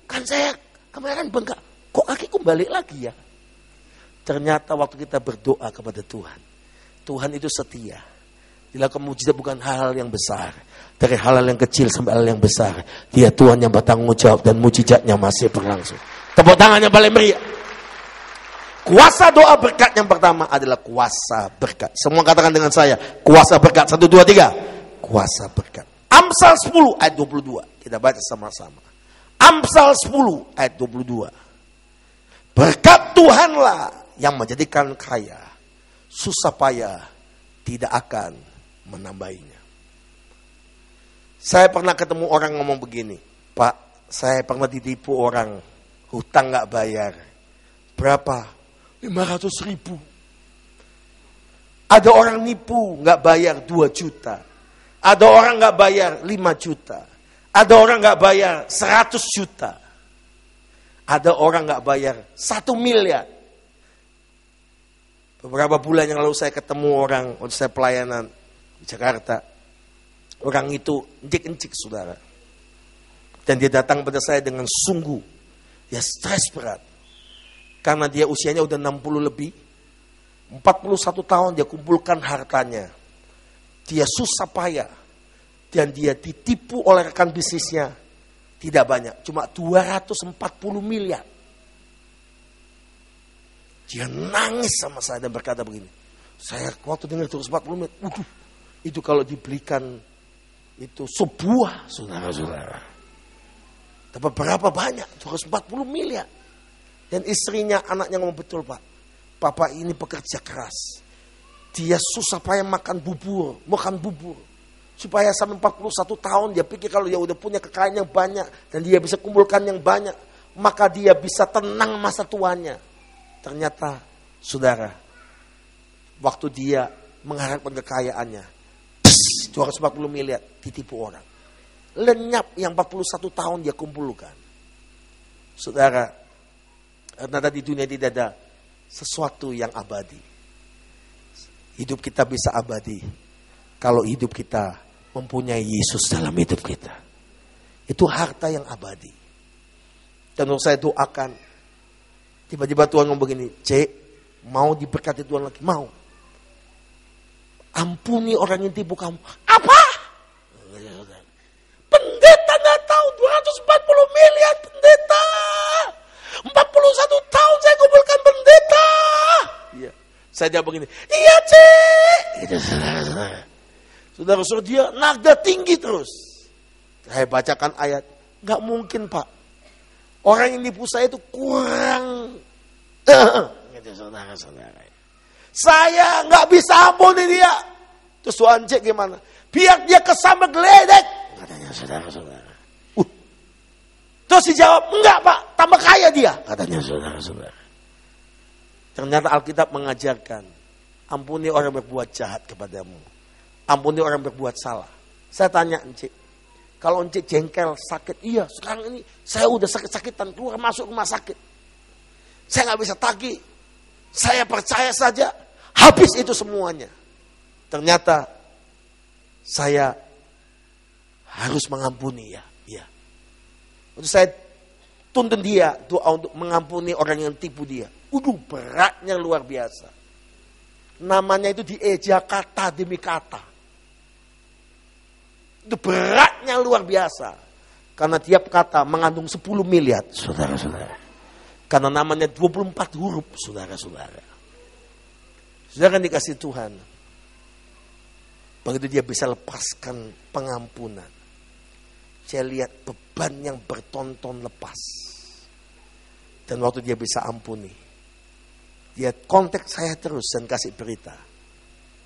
kan saya kemarin bengkak. Kok kakiku balik lagi ya? Ternyata waktu kita berdoa kepada Tuhan, Tuhan itu setia. Dilakukan mujizat bukan hal-hal yang besar. Dari hal-hal yang kecil sampai hal yang besar. Dia Tuhan yang bertanggung jawab dan mujizatnya masih berlangsung. Tepuk tangannya paling meriah. Kuasa doa berkat yang pertama adalah kuasa berkat. Semua katakan dengan saya, kuasa berkat. 1, 2, 3. Kuasa berkat. Amsal 10 ayat 22. Kita baca sama-sama. Amsal 10 ayat 22. Berkat Tuhanlah yang menjadikan kaya. Susah payah tidak akan menambahinya. Saya pernah ketemu orang ngomong begini, Pak, saya pernah ditipu orang, hutang gak bayar. Berapa? 500.000. Ada orang nipu gak bayar 2 juta. Ada orang gak bayar 5 juta. Ada orang gak bayar 100 juta. Ada orang gak bayar 1 miliar. Beberapa bulan yang lalu saya ketemu orang, waktu saya pelayanan di Jakarta. Orang itu encik-encik, saudara. Dan dia datang pada saya dengan sungguh. Dia stres berat. Karena dia usianya udah 60 lebih. 41 tahun dia kumpulkan hartanya. Dia susah payah. Dan dia ditipu oleh rekan bisnisnya. Tidak banyak, cuma 240 miliar. Dia nangis sama saya dan berkata begini. Saya waktu dengar 240 miliar. Itu kalau dibelikan itu sebuah, saudara-saudara. Tapi berapa banyak? 240 miliar. Dan istrinya, anaknya ngomong, betul Pak. Papa ini pekerja keras. Dia susah payah makan bubur. Supaya sampai 41 tahun dia pikir kalau dia udah punya kekayaan yang banyak. Dan dia bisa kumpulkan yang banyak. Maka dia bisa tenang masa tuanya. Ternyata, saudara, waktu dia mengharapkan kekayaannya, 240 miliar ditipu orang. Lenyap yang 41 tahun dia kumpulkan. Saudara, ternyata di dunia tidak ada sesuatu yang abadi. Hidup kita bisa abadi kalau hidup kita mempunyai Yesus dalam hidup kita. Itu harta yang abadi. Dan untuk saya doakan, tiba-tiba Tuhan ngomong begini, Cek, mau diberkati Tuhan lagi? Mau. Ampuni orang yang tipu kamu. Apa? Pendeta gak tahu 240 miliar pendeta. 41 tahun saya kumpulkan pendeta. Iya. Saya jawab begini, iya Cek. Gitu, saudara-saudara, dia nada tinggi terus. Saya bacakan ayat, gak mungkin Pak. Orang yang nipu saya itu kurang. Gitu, saudara-saudara. Saya gak bisa ampuni dia. Terus Tuhan cek gimana? Biar dia kesambet geledek. Katanya saudara-saudara. Terus dijawab, enggak Pak, tambah kaya dia. Katanya saudara-saudara. Ternyata Alkitab mengajarkan, ampuni orang berbuat jahat kepadamu. Ampuni orang berbuat salah. Saya tanya Encik, kalau Encik jengkel, sakit, iya sekarang ini saya udah sakit-sakitan, keluar masuk rumah sakit. Saya gak bisa tagih. Saya percaya saja, habis itu semuanya. Ternyata saya harus mengampuni ya. Untuk saya tuntun dia doa untuk mengampuni orang yang tipu dia. Beratnya luar biasa. Namanya itu dieja kata demi kata. Itu beratnya luar biasa. Karena tiap kata mengandung 10 miliar, saudara-saudara. Karena namanya 24 huruf, saudara-saudara. Saudara kan dikasih Tuhan. Begitu dia bisa lepaskan pengampunan. Saya lihat beban yang bertonton lepas. Dan waktu dia bisa ampuni, dia kontak saya terus dan kasih berita.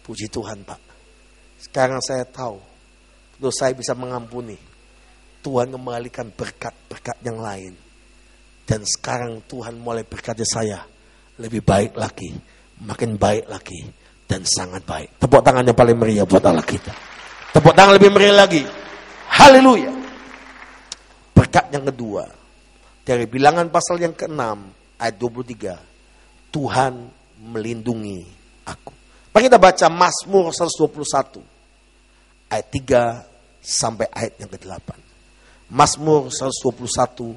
Puji Tuhan Pak. Sekarang saya tahu, kalau saya bisa mengampuni, Tuhan kembalikan berkat-berkat yang lain. Dan sekarang Tuhan mulai berkati saya lebih baik lagi, makin baik lagi, dan sangat baik. Tepuk tangannya paling meriah buat Allah kita. Tepuk tangan lebih meriah lagi. Haleluya. Berkat yang kedua, dari Bilangan pasal yang ke-6 ayat 23, Tuhan melindungi aku. Mari kita baca Mazmur 121 ayat 3 sampai ayat yang ke-8. Mazmur 121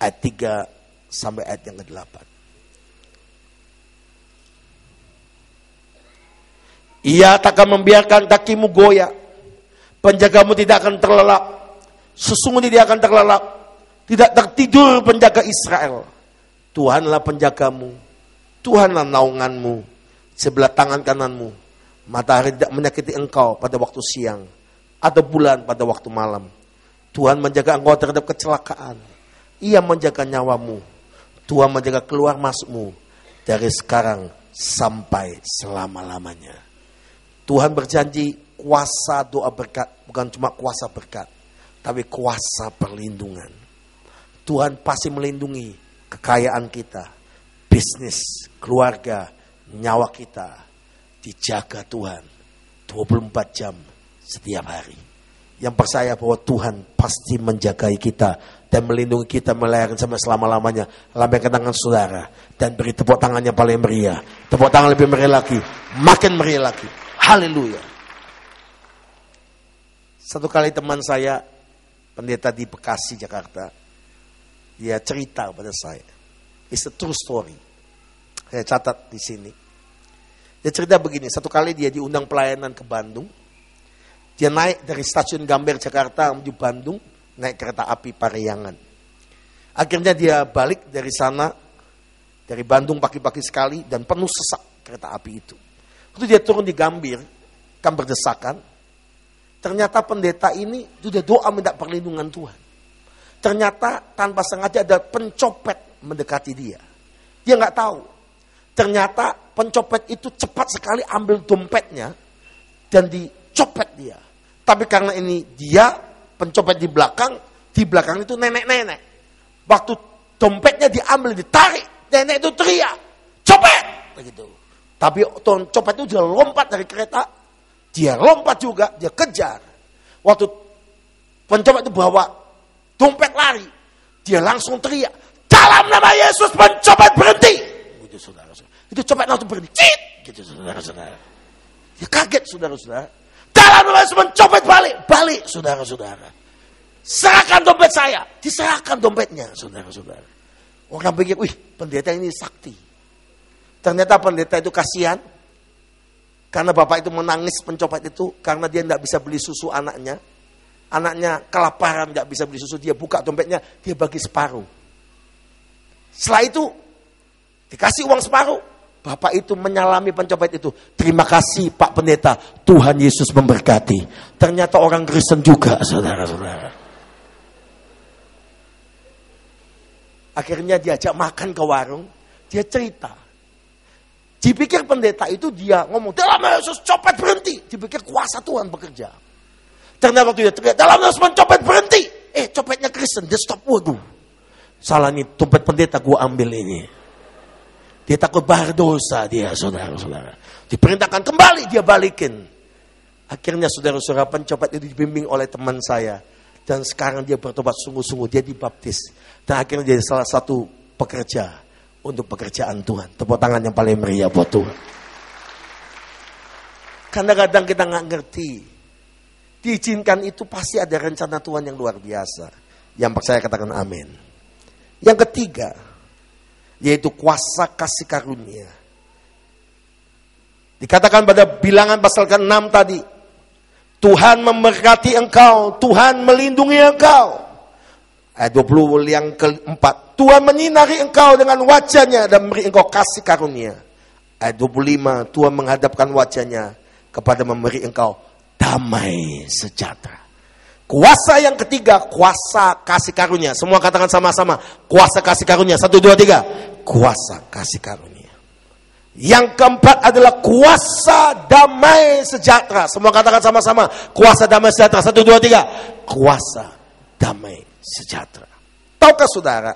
ayat 3 sampai ayat yang ke-8. Ia takkan membiarkan kakimu goyah, penjagamu tidak akan terlelap. Sesungguhnya dia akan terlelap, tidak tertidur penjaga Israel. Tuhanlah penjagamu, Tuhanlah naunganmu, sebelah tangan kananmu. Matahari tidak menyakiti engkau pada waktu siang, atau bulan pada waktu malam. Tuhan menjaga engkau terhadap kecelakaan. Ia menjaga nyawamu. Tuhan menjaga keluar masukmu dari sekarang sampai selama-lamanya. Tuhan berjanji kuasa doa berkat, bukan cuma kuasa berkat, tapi kuasa perlindungan. Tuhan pasti melindungi kekayaan kita, bisnis, keluarga, nyawa kita. Dijaga Tuhan 24 jam setiap hari. Yang percaya bahwa Tuhan pasti menjagai kita dan melindungi kita melahirkan sampai selama-lamanya. Lambaikan tangan saudara dan beri tepuk tangan yang paling meriah. Tepuk tangan lebih meriah lagi, makin meriah lagi. Haleluya. Satu kali teman saya, pendeta di Bekasi, Jakarta, dia cerita pada saya. It's a true story. Saya catat di sini. Dia cerita begini, satu kali dia diundang pelayanan ke Bandung. Dia naik dari stasiun Gambir Jakarta menuju Bandung, naik kereta api Pariangan. Akhirnya dia balik dari sana, dari Bandung pagi-pagi sekali, dan penuh sesak kereta api itu. Waktu dia turun di Gambir, kan berdesakan, ternyata pendeta ini sudah doa minta perlindungan Tuhan. Ternyata tanpa sengaja ada pencopet mendekati dia. Dia nggak tahu. Ternyata pencopet itu cepat sekali ambil dompetnya dan dicopet dia. Tapi karena ini dia pencopet di belakang itu nenek-nenek. Waktu dompetnya diambil, ditarik, nenek itu teriak, copet! Begitu. Tapi copet itu dia lompat dari kereta, dia lompat juga, dia kejar. Waktu pencopet itu bawa dompet lari, dia langsung teriak, dalam nama Yesus pencopet berhenti! Gitu saudara-saudara. Itu copet langsung berhenti, cit! Gitu saudara-saudara. Dia kaget saudara-saudara. Dalam nama Yesus pencopet balik saudara-saudara. Serahkan dompet saya, diserahkan dompetnya saudara-saudara. Orang pikir, wih pendeta ini sakti. Ternyata pendeta itu kasihan. Karena bapak itu menangis pencopet itu. Karena dia tidak bisa beli susu anaknya. Anaknya kelaparan, tidak bisa beli susu. Dia buka dompetnya, dia bagi separuh. Setelah itu, dikasih uang separuh. Bapak itu menyalami pencopet itu. Terima kasih Pak Pendeta, Tuhan Yesus memberkati. Ternyata orang Kristen juga, saudara-saudara. Akhirnya diajak makan ke warung. Dia cerita. Dipikir pendeta itu dia ngomong, dalam nama Yesus copet berhenti. Dipikir kuasa Tuhan bekerja. Ternyata waktu dia teriak, dalam nama Yesus copet berhenti. Copetnya Kristen, dia stop. Waduh, salah nih, dompet pendeta gue ambil ini. Dia takut berdosa dia, saudara-saudara. Diperintahkan kembali, dia balikin. Akhirnya saudara-saudara pencopet itu dibimbing oleh teman saya. Dan sekarang dia bertobat sungguh-sungguh, dia dibaptis. Dan akhirnya jadi salah satu pekerja untuk pekerjaan Tuhan. Tepuk tangan yang paling meriah buat Tuhan. Kadang-kadang kita nggak ngerti. Diizinkan itu pasti ada rencana Tuhan yang luar biasa. Yang percaya katakan amin. Yang ketiga, yaitu kuasa kasih karunia. Dikatakan pada Bilangan pasal ke-6 tadi, Tuhan memberkati engkau, Tuhan melindungi engkau. Ayat 20 yang keempat. Tuhan menyinari engkau dengan wajahnya dan memberi engkau kasih karunia. Ayat 25. Tuhan menghadapkan wajahnya kepada memberi engkau damai sejahtera. Kuasa yang ketiga, kuasa kasih karunia. Semua katakan sama-sama. Kuasa kasih karunia. 1, 2, 3. Kuasa kasih karunia. Yang keempat adalah kuasa damai sejahtera. Semua katakan sama-sama. Kuasa damai sejahtera. 1, 2, 3. Kuasa damai sejahtera. Tahukah saudara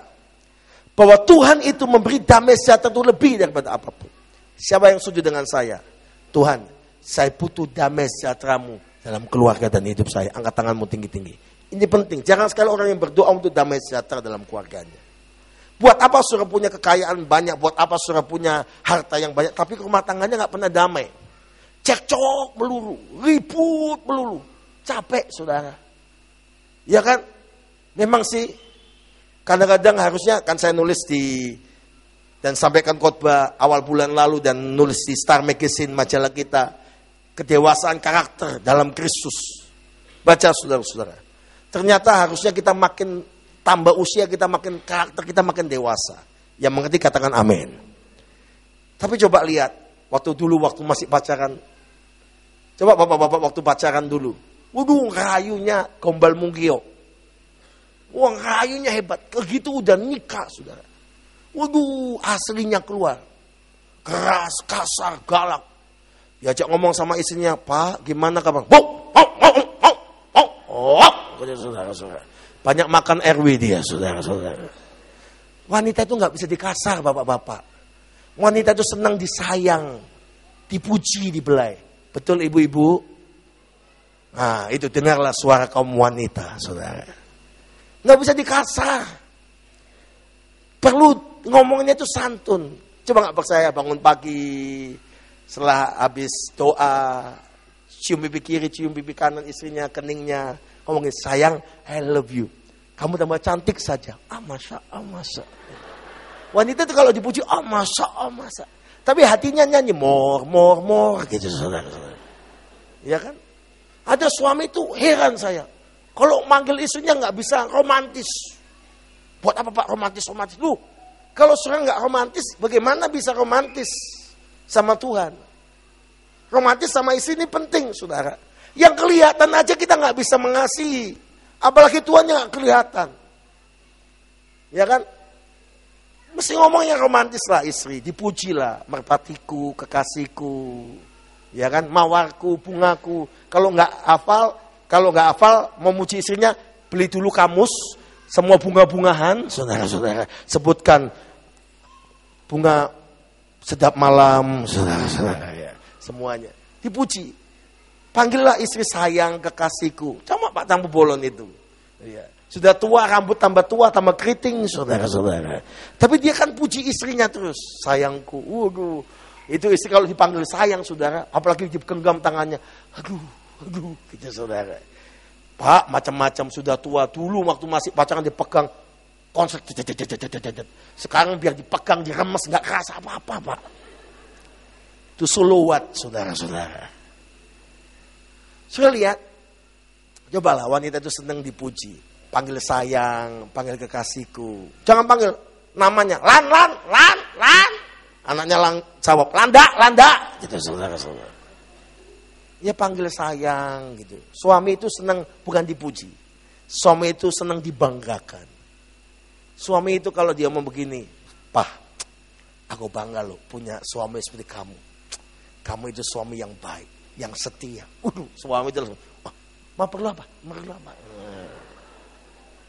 bahwa Tuhan itu memberi damai sejahtera itu lebih daripada apapun. Siapa yang setuju dengan saya? Tuhan, saya butuh damai sejahtera-Mu dalam keluarga dan hidup saya. Angkat tanganmu tinggi-tinggi. Ini penting. Jangan sekali orang yang berdoa untuk damai sejahtera dalam keluarganya. Buat apa saudara punya kekayaan banyak, buat apa saudara punya harta yang banyak, tapi rumah tangganya gak pernah damai. Cekcok melulu, ribut melulu. Capek saudara. Ya kan? Memang sih, kadang-kadang harusnya, kan saya nulis dan sampaikan khotbah awal bulan lalu dan nulis di Star Magazine majalah kita, kedewasaan karakter dalam Kristus. Baca saudara-saudara. Ternyata harusnya kita makin tambah usia, kita makin karakter kita makin dewasa. Yang mengerti katakan amin. Tapi coba lihat, waktu masih pacaran. Coba bapak-bapak waktu pacaran dulu. Waduh, rayunya gombal munggio. Wah, rayunya hebat. Begitu udah nikah, saudara. Waduh, aslinya keluar. Keras, kasar, galak. Diajak ngomong sama istrinya, Pak, gimana kabar? Saudara-saudara. Banyak makan RW dia, saudara-saudara. Wanita itu nggak bisa dikasar, bapak-bapak. Wanita itu senang disayang, dipuji, dibelai. Betul ibu-ibu? Nah, itu dengarlah suara kaum wanita, saudara. Nggak bisa dikasar. Perlu ngomongnya itu santun. Coba nggak percaya, bangun pagi, setelah habis doa, cium pipi kiri, cium pipi kanan istrinya, keningnya, ngomongin, sayang, I love you. Kamu tambah cantik saja. Masa. Wanita itu kalau dipuji, masa. Tapi hatinya nyanyi, more, gitu saudara. Ya kan? Ada suami itu heran saya. Kalau manggil istrinya nggak bisa romantis. Buat apa Pak romantis? Loh, kalau seorang nggak romantis, bagaimana bisa romantis sama Tuhan? Romantis sama istri ini penting, saudara. Yang kelihatan aja kita nggak bisa mengasihi. Apalagi Tuhan yang nggak kelihatan. Ya kan? Mesti ngomongnya romantis lah istri. Dipujilah, merpatiku, kekasihku. Ya kan? Mawarku, bungaku. Kalau nggak hafal, memuji istrinya, beli dulu kamus. Semua bunga-bungahan, saudara-saudara. Sebutkan bunga sedap malam, saudara-saudara. Ya. Semuanya. Dipuji. Panggillah istri sayang, kekasihku. Sama Pak Tambu Bolon itu. Ya. Sudah tua, rambut tambah tua, tambah keriting, saudara-saudara. Tapi dia kan puji istrinya terus. Sayangku. Waduh. Itu istri kalau dipanggil sayang, saudara. Apalagi digenggam tangannya. Aduh. Gitu, saudara. Pak, macam-macam sudah tua. Dulu waktu masih pacaran dipegang. Konsep. Sekarang biar dipegang, diremes. Nggak kerasa apa-apa, Pak. Itu solowat, saudara-saudara. Sudah lihat, cobalah wanita itu senang dipuji. Panggil sayang, panggil kekasihku. Jangan panggil namanya. Lan. Anaknya jawab, Landa. Gitu, saudara-saudara. Ya panggil sayang gitu. Suami itu senang bukan dipuji. Suami itu senang dibanggakan. Suami itu kalau dia mau begini, Pak, aku bangga loh punya suami seperti kamu. Kamu itu suami yang baik, yang setia. Suami itu langsung, perlu apa?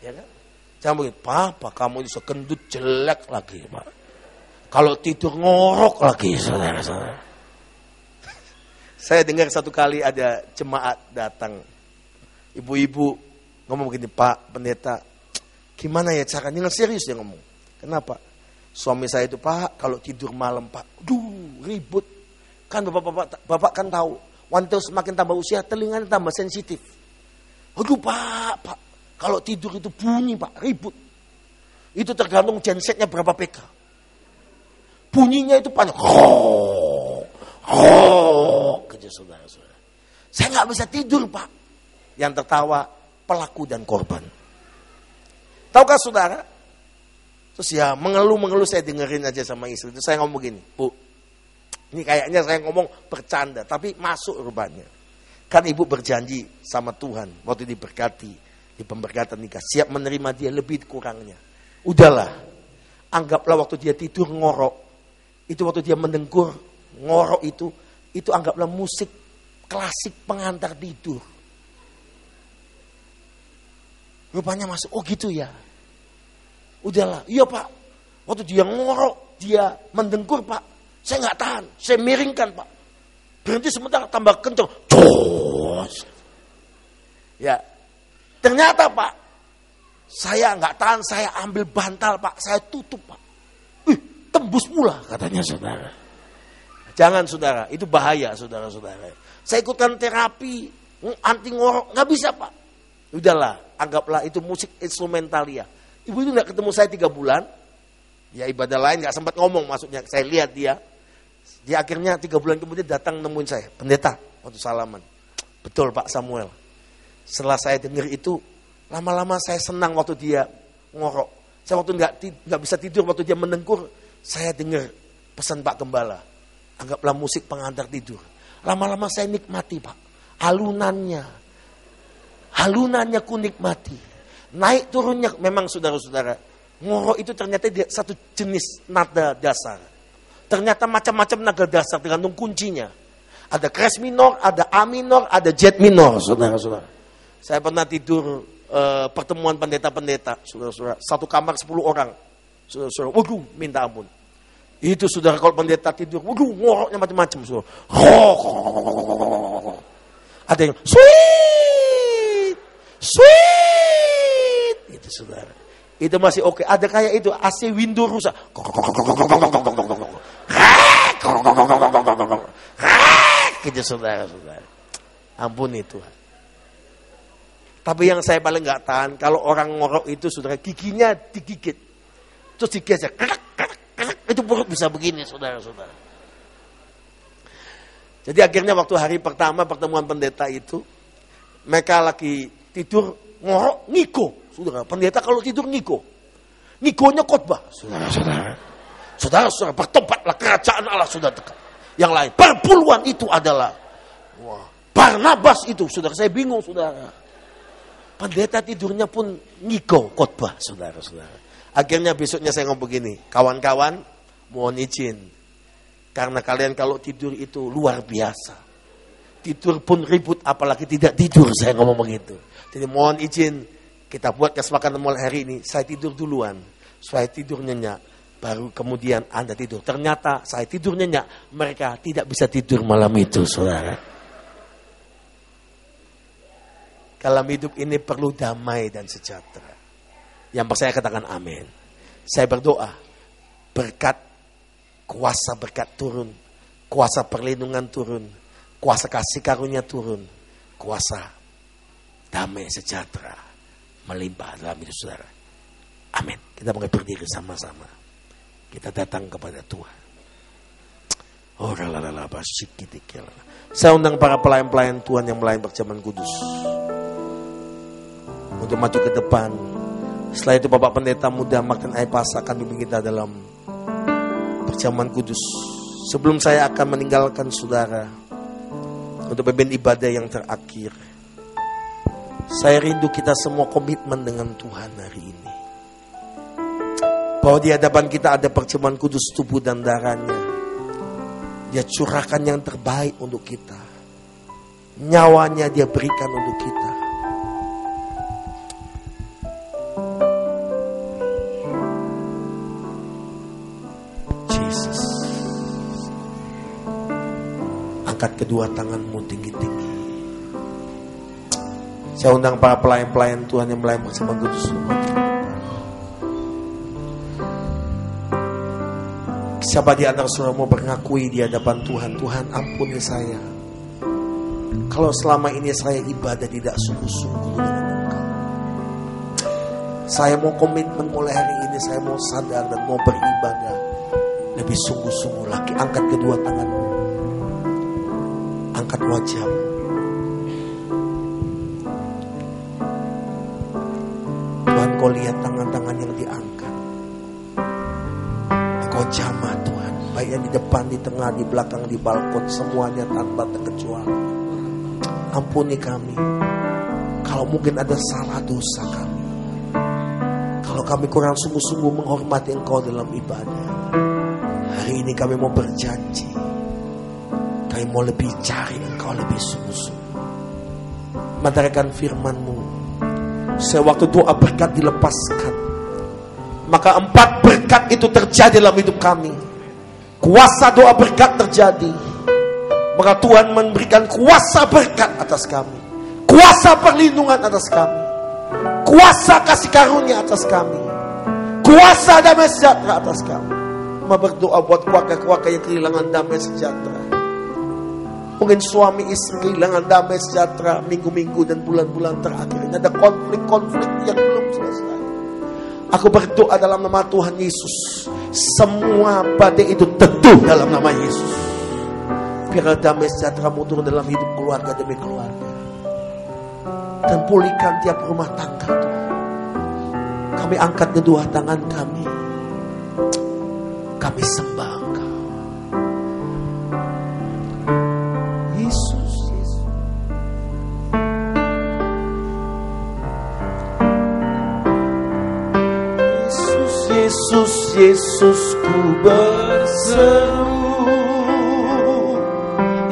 Ya kan? Jangan begini, Pak, kamu itu sekendut jelek lagi, Pak. Kalau tidur ngorok lagi, saudara-saudara. Saya dengar satu kali ada jemaat datang. Ibu-ibu ngomong begini, Pak Pendeta, gimana ya caranya? Dengan serius dia ngomong. Kenapa? Suami saya itu, Pak, kalau tidur malam, Pak, ribut. Kan bapak kan tahu, wanita semakin tambah usia, telinganya tambah sensitif. Pak, kalau tidur itu bunyi, Pak, ribut. Itu tergantung gensetnya berapa PK. Bunyinya itu panjang. Gitu, saudara-saudara. Saya nggak bisa tidur, Pak. Yang tertawa pelaku dan korban. Tahukah saudara? Terus ya mengeluh saya dengerin aja sama istri. Terus saya ngomong gini, Bu, ini kayaknya saya ngomong bercanda, tapi masuk rupanya. Kan ibu berjanji sama Tuhan waktu diberkati, di pemberkatan nikah, siap menerima dia lebih kurangnya. Udahlah, anggaplah waktu dia tidur ngorok, itu waktu dia mendengkur, ngorok itu anggaplah musik klasik pengantar tidur. Rupanya masuk, oh gitu ya. Udahlah, iya Pak, waktu dia ngorok, dia mendengkur Pak, saya nggak tahan, saya miringkan Pak. Berhenti sebentar, tambah kencang. Jos. Ya, ternyata Pak, saya nggak tahan, saya ambil bantal Pak, saya tutup Pak. Tembus pula katanya saudara. Jangan saudara, itu bahaya saudara-saudara. Saya ikutkan terapi anti ngorok, nggak bisa Pak. Udahlah, anggaplah itu musik instrumentalia. Ibu itu nggak ketemu saya 3 bulan, ya ibadah lain nggak sempat ngomong maksudnya. Saya lihat dia akhirnya 3 bulan kemudian datang nemuin saya, pendeta, waktu salaman. Betul Pak Samuel. Setelah saya dengar itu, lama-lama saya senang waktu dia ngorok. Saya waktu nggak bisa tidur waktu dia mendengkur, saya dengar pesan Pak Gembala. Anggaplah musik pengantar tidur. Lama-lama saya nikmati Pak. Halunannya ku nikmati. Naik turunnya memang saudara-saudara. Ngorok itu ternyata dia satu jenis nada dasar. Ternyata macam-macam nada dasar tergantung kuncinya. Ada cres minor, ada A minor, ada jet minor, saudara-saudara. Saya pernah tidur pertemuan pendeta-pendeta, saudara-saudara. Satu kamar 10 orang, saudara-saudara. Waduh, minta ampun. Itu saudara kalau pendeta tidur, waduh, ngoroknya macam-macam, saudara. Ada yang sweet, itu saudara. Itu masih oke. Ada kayak itu AC window rusak. Gitu saudara-saudara. Ampuni Tuhan. Tapi yang saya paling nggak tahan kalau orang ngorok itu saudara, giginya digigit, terus digeser, itu perut bisa begini saudara-saudara. Jadi akhirnya waktu hari pertama pertemuan pendeta itu, mereka lagi tidur ngorok ngiko, saudara. Pendeta kalau tidur ngiko, ngikonya khotbah, saudara-saudara. Saudara-saudara, bertobatlah, kerajaan Allah sudah dekat. Yang lain, perpuluhan itu adalah Barnabas itu, saudara. Saya bingung, saudara. Pendeta tidurnya pun ngiko khotbah, saudara-saudara. Akhirnya besoknya saya ngomong begini, kawan-kawan, mohon izin, karena kalian kalau tidur itu luar biasa. Tidur pun ribut, apalagi tidak tidur, saya ngomong begitu. Jadi mohon izin, kita buat kesepakatan mulai hari ini, saya tidur duluan, saya tidur nyenyak. Baru kemudian Anda tidur. Ternyata saya tidur nyenyak, mereka tidak bisa tidur malam itu, saudara. Dalam hidup ini perlu damai dan sejahtera. Yang percaya katakan amin. Saya berdoa, berkat, kuasa berkat turun, kuasa perlindungan turun, kuasa kasih karunia turun, kuasa damai sejahtera melimpah dalam hidup saudara. Amin. Kita mulai berdiri sama-sama. Kita datang kepada Tuhan. Oh, saya undang para pelayan-pelayan Tuhan yang melayani perjamuan kudus untuk maju ke depan. Setelah itu Bapak Pendeta Muda Martin Aipas akan bimbing kita dalam perjamuan kudus. Sebelum saya akan meninggalkan saudara untuk pimpin ibadah yang terakhir, saya rindu kita semua komitmen dengan Tuhan hari ini. Bahwa di hadapan kita ada perjamuan kudus tubuh dan darahnya. Dia curahkan yang terbaik untuk kita. Nyawanya dia berikan untuk kita. Jesus. Angkat kedua tanganmu tinggi-tinggi. Saya undang para pelayan-pelayan Tuhan yang melayani perjamuan kudus. Siapa di antara saudara mau mengakui di hadapan Tuhan, Tuhan ampuni saya. Kalau selama ini saya ibadah tidak sungguh-sungguh dengan Engkau. Saya mau komitmen mulai hari ini, saya mau sadar dan mau beribadah lebih sungguh-sungguh lagi. Angkat kedua tanganmu, angkat wajahmu. Tuhan Engkau lihat tangan-tangan yang diangkat. Engkau jamah Tuhan, baik yang di depan, di tengah, di belakang, di balkon, semuanya tanpa terkecuali. Ampuni kami kalau mungkin ada salah dosa kami, kalau kami kurang sungguh-sungguh menghormati Engkau dalam ibadah. Hari ini kami mau berjanji, kami mau lebih cari Engkau lebih sungguh-sungguh. Mendengarkan firman-Mu, sewaktu doa berkat dilepaskan, maka 4 berkat itu terjadi dalam hidup kami. Kuasa doa berkat terjadi, maka Tuhan memberikan kuasa berkat atas kami, kuasa perlindungan atas kami, kuasa kasih karunia atas kami, kuasa damai sejahtera atas kami. Mama berdoa buat keluarga-keluarga yang kehilangan damai sejahtera. Mungkin suami istri kehilangan damai sejahtera minggu-minggu dan bulan-bulan terakhir ini. Ada konflik-konflik yang belum selesai. Aku berdoa dalam nama Tuhan Yesus, semua badai itu teduh dalam nama Yesus. Biar damai sejahtera turun dalam hidup keluarga demi keluarga, dan pulihkan tiap rumah tangga Tuhan. Kami angkat kedua tangan kami, kami sembah Engkau Yesus, Yesus. Yesus, Yesus, ku berseru.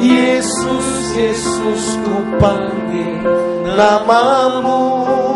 Yesus, Yesus, ku panggil namamu.